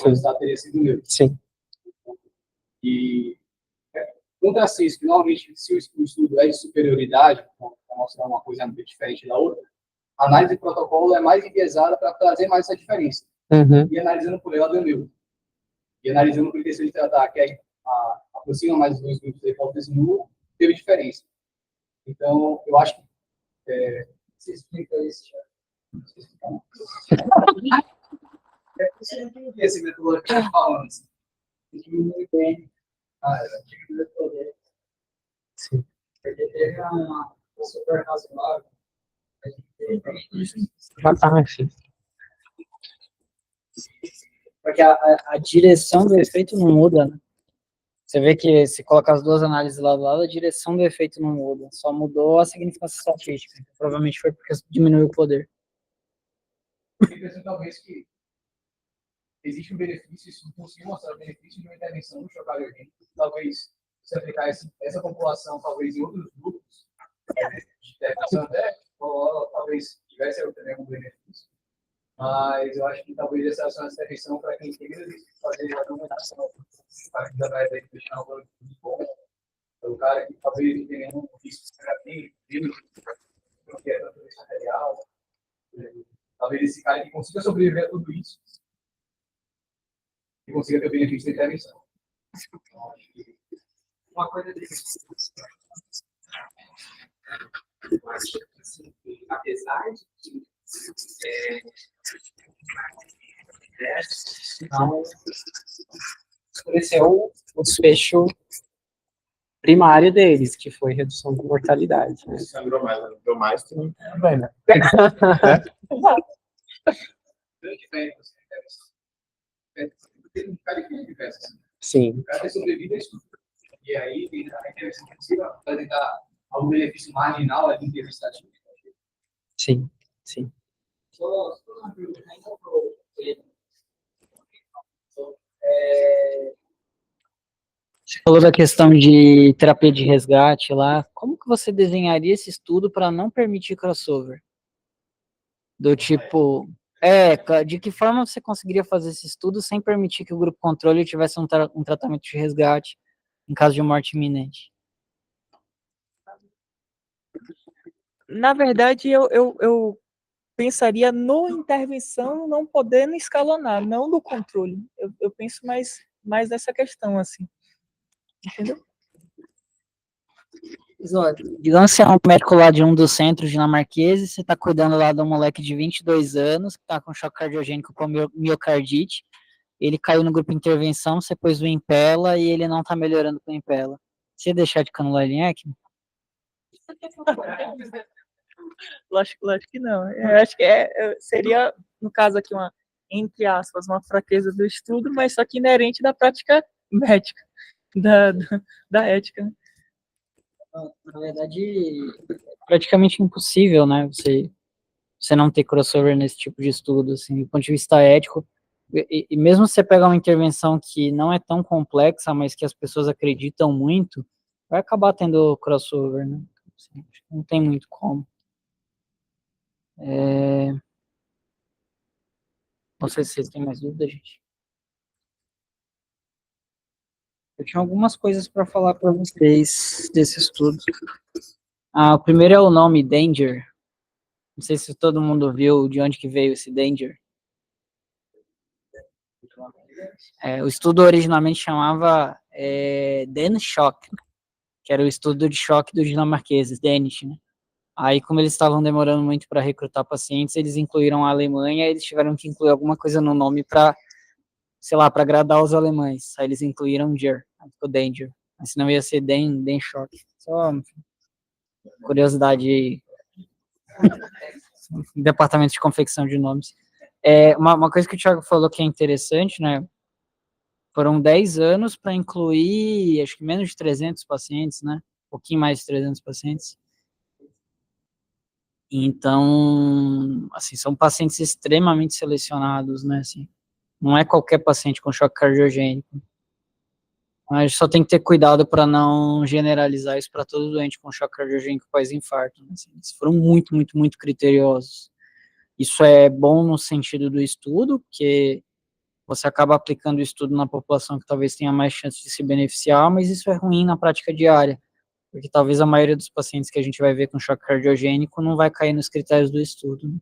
o resultado teria sido o mesmo. Sim. E contra isso, que normalmente, se o estudo é de superioridade, para mostrar uma coisa muito diferente da outra, a análise de protocolo é mais enviesada para trazer mais essa diferença. Uhum. E analisando por ela, deu meu. E analisando por intenção de tratar, que aproxima mais os dois grupos da hipótese nula, teve diferença. Então, eu acho que Você explica isso, Thiago? Você explica não. Você não tem o que esse metodologia que está falando. Assim. Muito bem. Tive poder. Sim. Porque teve uma super razoável. Sim. Porque a direção do efeito não muda, né? Você vê que se colocar as duas análises lado a lado, a direção do efeito não muda. Só mudou a significância estatística. Provavelmente foi porque diminuiu o poder. Eu penso talvez que existe um benefício, isso consiga mostrar o benefício de uma intervenção no choque alergênico. Talvez, se aplicar essa população, talvez em outros grupos, de intervenção até, ou talvez tivesse também algum benefício. Mas eu acho que talvez essa ação de intervenção para quem queira fazer a dominação, para quem já vai deixar um valor muito bom, o cara que talvez não tenha nenhum risco negativo, não quer tanto esse material, talvez esse cara que consiga sobreviver a tudo isso e consiga ter o benefício da intervenção. Então, acho que uma coisa desse. Eu acho que, assim, apesar de que Não escureceu o desfecho primário deles, que foi redução de mortalidade. Né? Sangrou mais que não Vai, né? Tem um cara que diversas. Sim. O cara tem sobrevivido a isso. E aí, a intervenção precisa apresentar algum benefício marginal ali em termos estatísticos. Sim, sim. Só uma pergunta ainda para o Você falou da questão de terapia de resgate lá. Como que você desenharia esse estudo para não permitir crossover? Do tipo, de que forma você conseguiria fazer esse estudo sem permitir que o grupo controle tivesse um tratamento de resgate em caso de morte iminente? Na verdade, eu pensaria no intervenção não podendo escalonar, não no controle. Eu penso mais nessa questão, assim. Entendeu? Digamos que você é um médico lá de um dos centros dinamarqueses, você está cuidando lá de um moleque de 22 anos, que está com choque cardiogênico com miocardite, ele caiu no grupo de intervenção, você pôs o Impela e ele não está melhorando com o Impela. Você ia deixar de canular em ECMO? Lógico que não. Eu acho que seria, no caso aqui, entre aspas, uma fraqueza do estudo, mas só que inerente da prática médica, da ética. Né? Na verdade, é praticamente impossível, né? Você não ter crossover nesse tipo de estudo, assim, do ponto de vista ético. E mesmo se você pegar uma intervenção que não é tão complexa, mas que as pessoas acreditam muito, vai acabar tendo crossover, né? Assim, não tem muito como. Não sei se vocês têm mais dúvidas, gente. Eu tinha algumas coisas para falar para vocês desse estudo. O primeiro é o nome Danger. Não sei se todo mundo viu de onde que veio esse Danger. O estudo originalmente chamava DANSHOCK, que era o estudo de choque dos dinamarqueses, Danish, né? Aí, como eles estavam demorando muito para recrutar pacientes, eles incluíram a Alemanha, eles tiveram que incluir alguma coisa no nome para, sei lá, para agradar os alemães. Aí eles incluíram Ger, ficou Danger. Mas senão ia ser DANSHOCK. Só curiosidade, departamento de confecção de nomes. Uma coisa que o Thiago falou que é interessante, né? Foram 10 anos para incluir, acho que menos de 300 pacientes, né? Um pouquinho mais de 300 pacientes. Então, assim, são pacientes extremamente selecionados, né? Assim, não é qualquer paciente com choque cardiogênico. Mas só tem que ter cuidado para não generalizar isso para todo doente com choque cardiogênico pós-infarto. Né? Assim, eles foram muito, muito, muito criteriosos. Isso é bom no sentido do estudo, porque você acaba aplicando o estudo na população que talvez tenha mais chance de se beneficiar, mas isso é ruim na prática diária, porque talvez a maioria dos pacientes que a gente vai ver com choque cardiogênico não vai cair nos critérios do estudo. Né?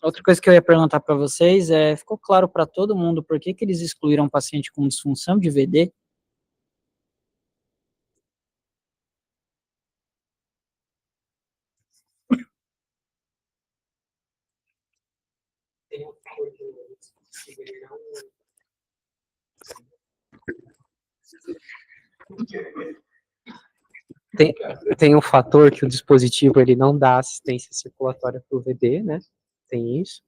Outra coisa que eu ia perguntar para vocês ficou claro para todo mundo por que eles excluíram paciente com disfunção de VD? Tem um fator que o dispositivo ele não dá assistência circulatória para o VD, né? Tem isso.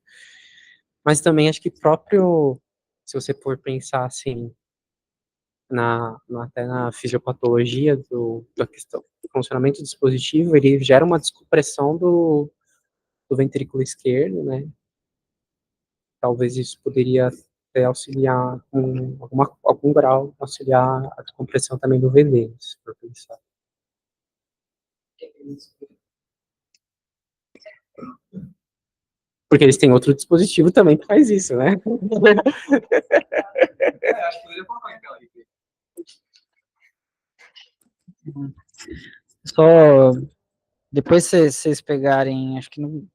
Mas também acho que próprio, se você for pensar assim, até na fisiopatologia da questão do funcionamento do dispositivo, ele gera uma descompressão do ventrículo esquerdo, né? Talvez isso poderia até auxiliar com algum grau, auxiliar a descompressão também do VD, se for pensar. Porque eles têm outro dispositivo também que faz isso, né? Acho que eu ia colocar então ali. Só depois vocês pegarem, acho que no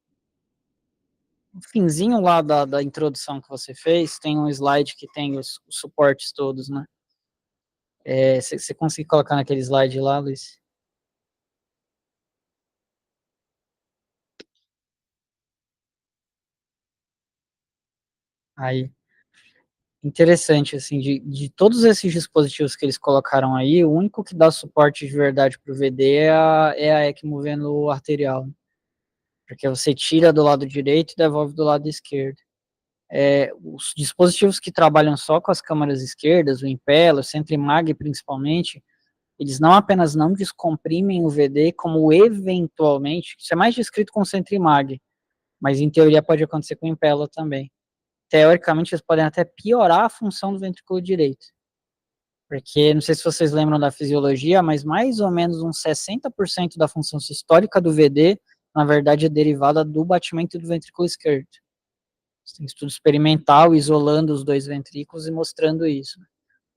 finzinho lá da introdução que você fez, tem um slide que tem os suportes todos, né? Você consegue colocar naquele slide lá, Luiz? Aí, interessante, assim, de todos esses dispositivos que eles colocaram aí, o único que dá suporte de verdade para o VD é a ECMO veno arterial, né? Porque você tira do lado direito e devolve do lado esquerdo. Os dispositivos que trabalham só com as câmaras esquerdas, o Impella, o Centrimag principalmente, eles não apenas não descomprimem o VD, como eventualmente, isso é mais descrito com o Centrimag, mas em teoria pode acontecer com o Impella também. Teoricamente, eles podem até piorar a função do ventrículo direito. Porque, não sei se vocês lembram da fisiologia, mas mais ou menos uns 60% da função sistólica do VD, na verdade, é derivada do batimento do ventrículo esquerdo. Tem estudo experimental isolando os dois ventrículos e mostrando isso.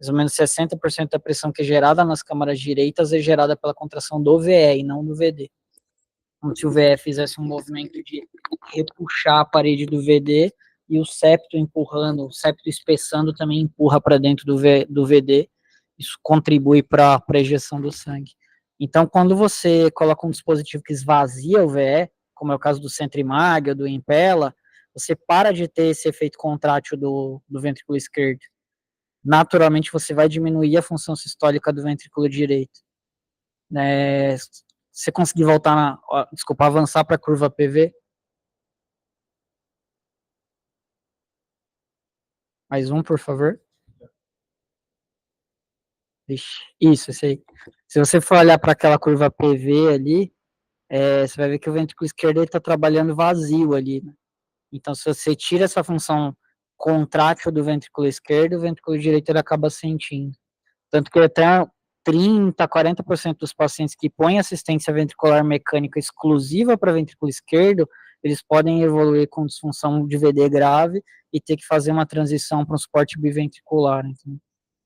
Mais ou menos 60% da pressão que é gerada nas câmaras direitas é gerada pela contração do VE e não do VD. Como se o VE fizesse um movimento de repuxar a parede do VD e o septo empurrando, o septo espessando também empurra para dentro do VD. Isso contribui para a ejeção do sangue. Então, quando você coloca um dispositivo que esvazia o VE, como é o caso do Centrimag ou do Impella, você para de ter esse efeito contrátil do ventrículo esquerdo. Naturalmente, você vai diminuir a função sistólica do ventrículo direito. Você conseguir voltar, avançar para a curva PV? Mais um, por favor. Isso, esse aí. Se você for olhar para aquela curva PV ali, você vai ver que o ventrículo esquerdo está trabalhando vazio ali, né? Então, se você tira essa função contrátil do ventrículo esquerdo, o ventrículo direito ele acaba sentindo. Tanto que até 30%, 40% dos pacientes que põem assistência ventricular mecânica exclusiva para ventrículo esquerdo, eles podem evoluir com disfunção de VD grave e ter que fazer uma transição para um suporte biventricular. Então,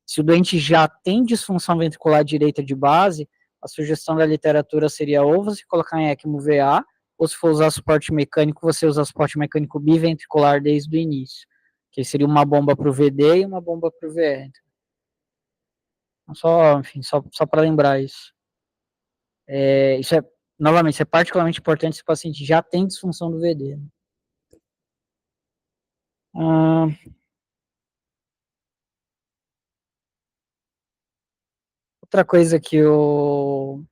se o doente já tem disfunção ventricular direita de base, a sugestão da literatura seria ou você colocar em ECMO VA, ou se for usar suporte mecânico, você usar suporte mecânico biventricular desde o início, que seria uma bomba para o VD e uma bomba para o VE. Só para lembrar isso. Isso novamente, isso é particularmente importante se o paciente já tem disfunção do VD. Né? Outra coisa que o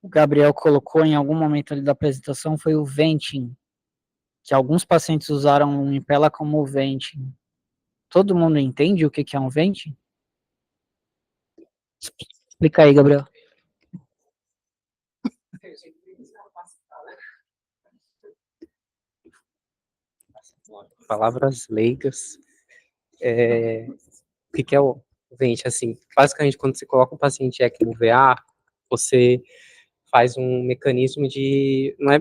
Gabriel colocou em algum momento ali da apresentação foi o venting, que alguns pacientes usaram o Impella como venting. Todo mundo entende o que é um venting? Explica aí, Gabriel. Palavras leigas. O que é o vente? Assim, basicamente, quando você coloca um paciente ECMO VA, você faz um mecanismo de... Não é,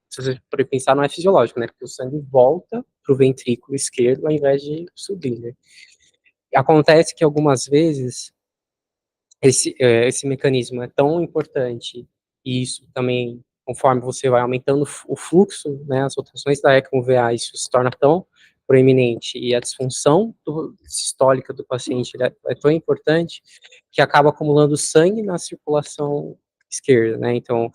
se você for pensar, não é fisiológico, né? Porque o sangue volta para o ventrículo esquerdo ao invés de subir, né? Acontece que algumas vezes esse mecanismo é tão importante, e isso também, conforme você vai aumentando o fluxo, né, as rotações da ECMO-VA, isso se torna tão proeminente, e a disfunção sistólica do paciente é tão importante, que acaba acumulando sangue na circulação esquerda, né, então,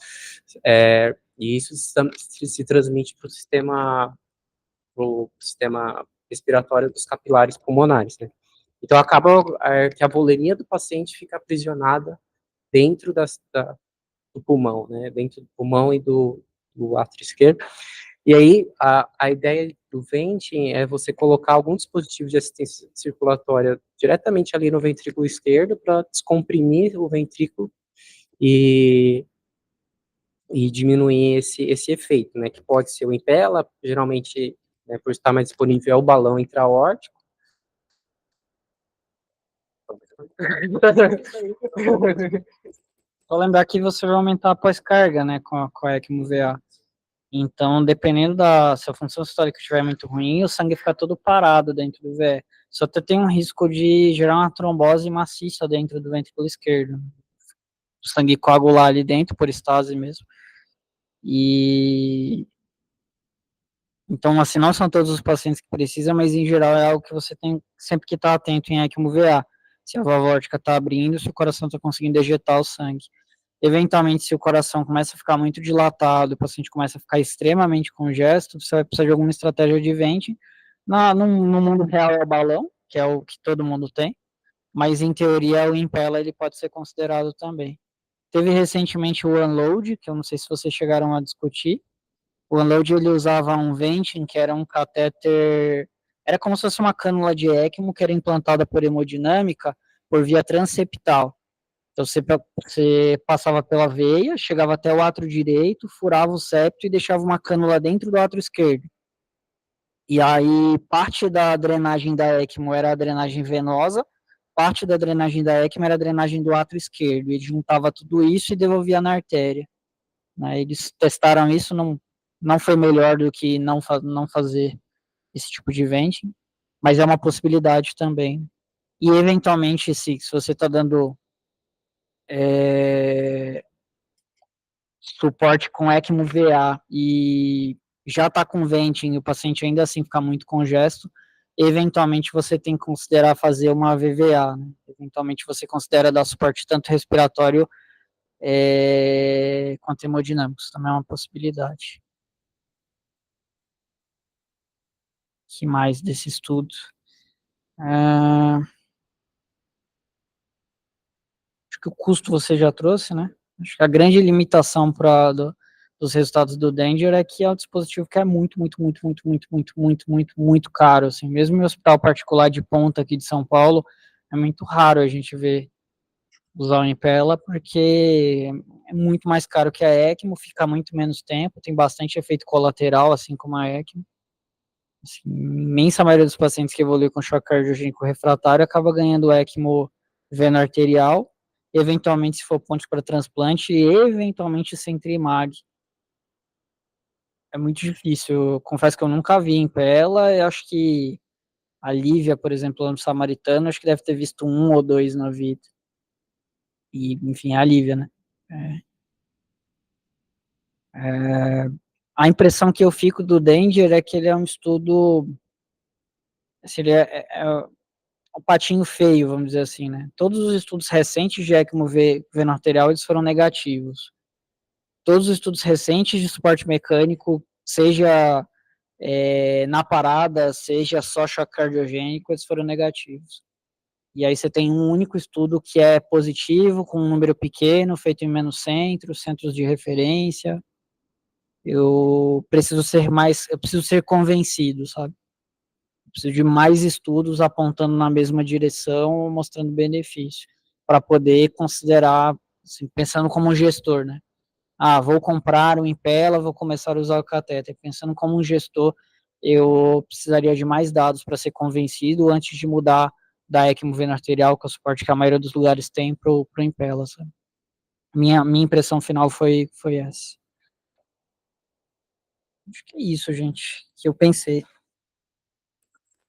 e isso se transmite para o sistema respiratória dos capilares pulmonares, né? Então, acaba que a volemia do paciente fica aprisionada dentro do pulmão, né? Dentro do pulmão e do átrio esquerdo. E aí, a ideia do venting é você colocar algum dispositivo de assistência circulatória diretamente ali no ventrículo esquerdo para descomprimir o ventrículo e diminuir esse efeito, né? Que pode ser o Impella, geralmente, né, por estar mais disponível, é o balão intra-aórtico. Só lembrar que você vai aumentar a pós-carga, né, com a ECMO VA. Então, dependendo se a função sistólica estiver muito ruim, o sangue fica todo parado dentro do VE. Só que tem um risco de gerar uma trombose maciça dentro do ventrículo esquerdo. O sangue coagular ali dentro, por estase mesmo. E então, assim, não são todos os pacientes que precisam, mas em geral é algo que você tem sempre que estar atento em ECMO VA. Se a válvula aórtica está abrindo, se o coração está conseguindo ejetar o sangue. Eventualmente, se o coração começa a ficar muito dilatado, o paciente começa a ficar extremamente congesto, você vai precisar de alguma estratégia de venting. No mundo real é o balão, que é o que todo mundo tem, mas em teoria o Impella ele pode ser considerado também. Teve recentemente o Unload, que eu não sei se vocês chegaram a discutir. O Unload ele usava um venting, que era um catéter, era como se fosse uma cânula de ECMO, que era implantada por hemodinâmica por via transeptal. Então, você passava pela veia, chegava até o átrio direito, furava o septo e deixava uma cânula dentro do átrio esquerdo. E aí, parte da drenagem da ECMO era a drenagem venosa, parte da drenagem da ECMO era a drenagem do átrio esquerdo. Ele juntava tudo isso e devolvia na artéria. Né? Eles testaram isso, não foi melhor do que não fazer esse tipo de venting, mas é uma possibilidade também. E, eventualmente, se você está dando suporte com ECMO VA e já está com venting e o paciente ainda assim fica muito congesto, eventualmente você tem que considerar fazer uma VVA, né? Eventualmente você considera dar suporte tanto respiratório quanto hemodinâmicos, também é uma possibilidade. Que mais desse estudo? Acho que o custo você já trouxe, né? Acho que a grande limitação dos resultados do Danger é que é um dispositivo que é muito, muito, muito, muito, muito, muito, muito, muito, muito caro, assim. Mesmo em hospital particular de ponta aqui de São Paulo, é muito raro a gente ver usar o Impella, porque é muito mais caro que a ECMO, fica muito menos tempo, tem bastante efeito colateral, assim como a ECMO. Assim, imensa maioria dos pacientes que evoluem com choque cardiogênico refratário acaba ganhando ECMO veno arterial, eventualmente se for ponte para transplante, e eventualmente sem trimag. É muito difícil, eu confesso que eu nunca vi Impella, eu acho que a Lívia, por exemplo, no Samaritano, acho que deve ter visto 1 ou 2 na vida. E, enfim, a Lívia, né? A impressão que eu fico do Danger é que ele é um estudo, assim, ele é um patinho feio, vamos dizer assim, né? Todos os estudos recentes de ECMO veno arterial, eles foram negativos. Todos os estudos recentes de suporte mecânico, seja na parada, seja só choque cardiogênico, eles foram negativos. E aí você tem um único estudo que é positivo, com um número pequeno, feito em menos centros de referência. Eu preciso ser convencido, sabe? Eu preciso de mais estudos apontando na mesma direção, mostrando benefício, para poder considerar, assim, pensando como um gestor, né? Vou comprar um Impella, vou começar a usar o catéter. Pensando como um gestor, eu precisaria de mais dados para ser convencido antes de mudar da ECMO veno arterial, que é o suporte que a maioria dos lugares tem, para o Impella, sabe? Minha impressão final foi essa. Acho que é isso, gente, que eu pensei. Não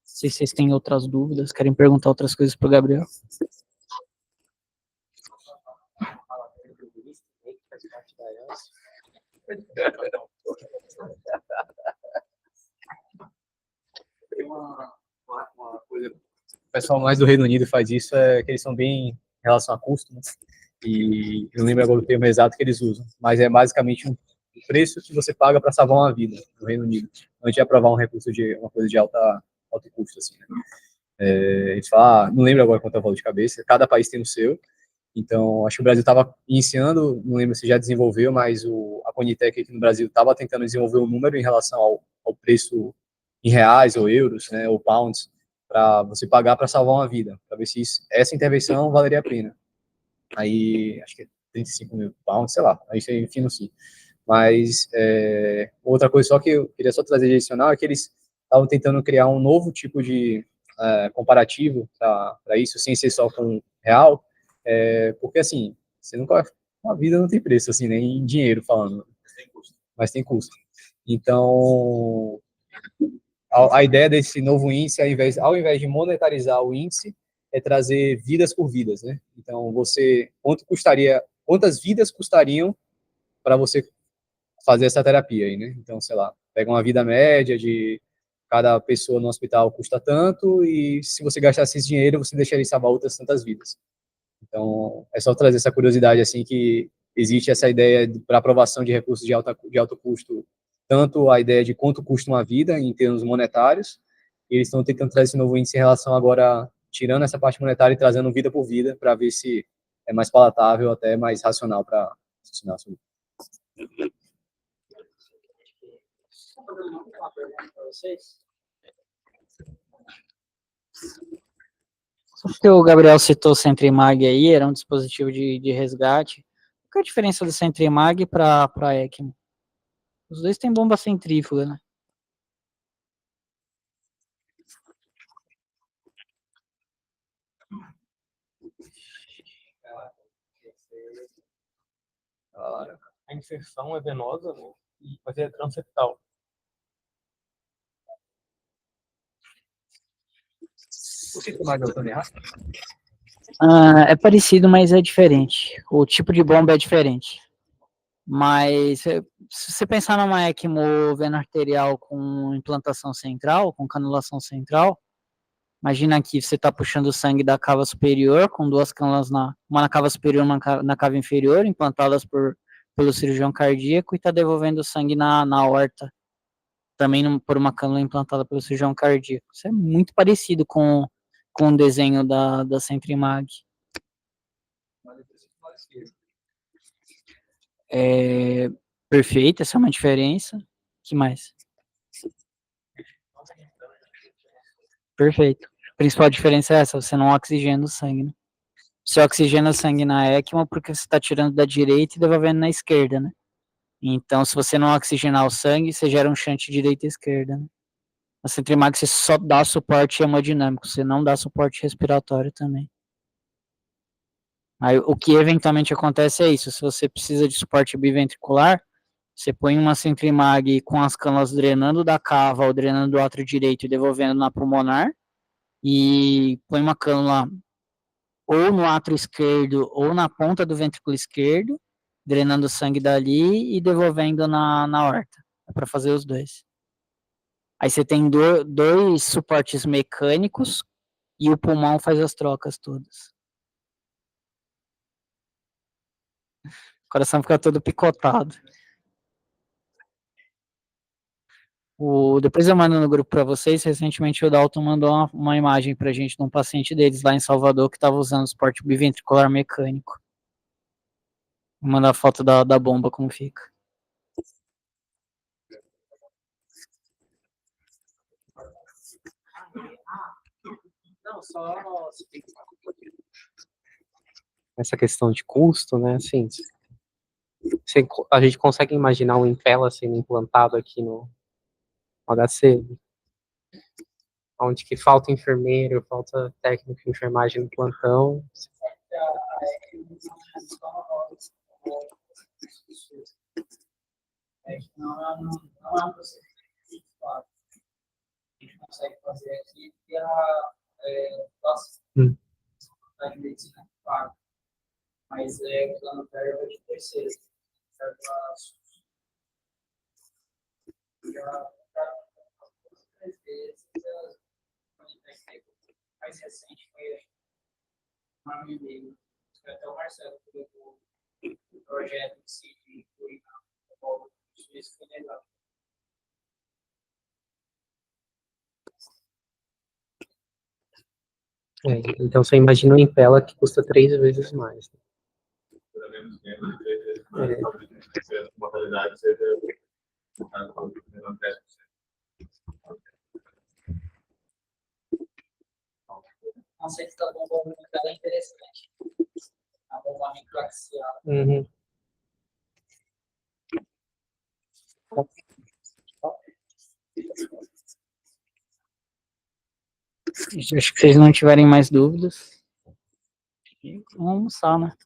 sei se vocês têm outras dúvidas, querem perguntar outras coisas para o Gabriel. Uma coisa, o pessoal mais do Reino Unido faz isso, é que eles são bem em relação a custo, né? E eu não lembro agora o termo exato que eles usam, mas é basicamente o preço que você paga para salvar uma vida no Reino Unido, antes de aprovar um recurso de uma coisa de alta alto custo, assim, né? A gente fala, não lembro agora quanto é o valor de cabeça, cada país tem o seu. Então, acho que o Brasil estava iniciando, não lembro se já desenvolveu, mas a Conitec aqui no Brasil estava tentando desenvolver um número em relação ao preço em reais ou euros, né, ou pounds, para você pagar para salvar uma vida, para ver se essa intervenção valeria a pena. Aí, acho que é 35 mil pounds, sei lá, aí você enfim, não sei. Mas, outra coisa só que eu queria só trazer de adicional é que eles estavam tentando criar um novo tipo de comparativo para isso, sem ser só com real, porque, assim, você nunca... A vida não tem preço, assim, nem em dinheiro falando, mas tem custo. Então, a ideia desse novo índice, ao invés de monetarizar o índice, é trazer vidas por vidas, né? Então, quantas vidas custariam para você fazer essa terapia aí, né? Então, sei lá, pega uma vida média de cada pessoa no hospital custa tanto, e se você gastasse esse dinheiro, você deixaria de salvar outras tantas vidas. Então, é só trazer essa curiosidade, assim, que existe essa ideia para aprovação de recursos de alto custo, tanto a ideia de quanto custa uma vida em termos monetários, e eles estão tentando trazer esse novo índice em relação agora, tirando essa parte monetária e trazendo vida por vida, para ver se é mais palatável, até mais racional para funcionar. Uma pergunta para vocês. Só porque o Gabriel citou o Centrimag aí, era um dispositivo de resgate. Qual é a diferença do Centrimag para ECMO? Os dois têm bomba centrífuga, né? A inserção é venosa, né? E fazer é transeptal. O Centrimag é o Tony Haas? É parecido, mas é diferente. O tipo de bomba é diferente. Mas se você pensar numa ECMO vena arterial com implantação central, com canulação central, imagina aqui você está puxando sangue da cava superior, com duas cânulas, uma na cava superior e uma na cava inferior, implantadas pelo cirurgião cardíaco, e está devolvendo sangue na aorta, também por uma cânula implantada pelo cirurgião cardíaco. Isso é muito parecido com o desenho da Centrimag. Perfeito, essa é uma diferença. Que mais? Perfeito. A principal diferença é essa, você não oxigena o sangue, né? Você oxigena o sangue na ECMO porque você está tirando da direita e devolvendo na esquerda, né? Então, se você não oxigenar o sangue, você gera um shunt direita e esquerda, né? Na Centrimag você só dá suporte hemodinâmico, você não dá suporte respiratório também. Aí, o que eventualmente acontece é isso, se você precisa de suporte biventricular, você põe uma Centrimag com as cânulas drenando da cava ou drenando do átrio direito e devolvendo na pulmonar, e põe uma cânula ou no átrio esquerdo ou na ponta do ventrículo esquerdo, drenando o sangue dali e devolvendo na aorta. É para fazer os dois. Aí você tem dois suportes mecânicos e o pulmão faz as trocas todas. O coração fica todo picotado. Depois eu mando no grupo para vocês. Recentemente o Dalton mandou uma imagem para a gente de um paciente deles lá em Salvador que estava usando suporte biventricular mecânico. Vou mandar a foto da bomba como fica. Não, só essa questão de custo, né? Assim, a gente consegue imaginar um Impella sendo implantado aqui no HC, onde que falta enfermeiro, falta técnico de enfermagem no plantão. Não é um procedimento claro. A gente consegue fazer aqui e a nossa de medicina paga. Mas usando verba de terceiro. Já três vezes, mais recente foi uma menina, até o Marcelo, que o projeto de si, isso foi legal. Então você imagina uma Impala que custa 3 vezes mais. Pelo menos menos de 3 vezes mais, talvez a mortalidade seja menos 10%. O conceito da bomba única é interessante. A bomba microaxial. Acho que se vocês não tiverem mais dúvidas, vamos almoçar, né?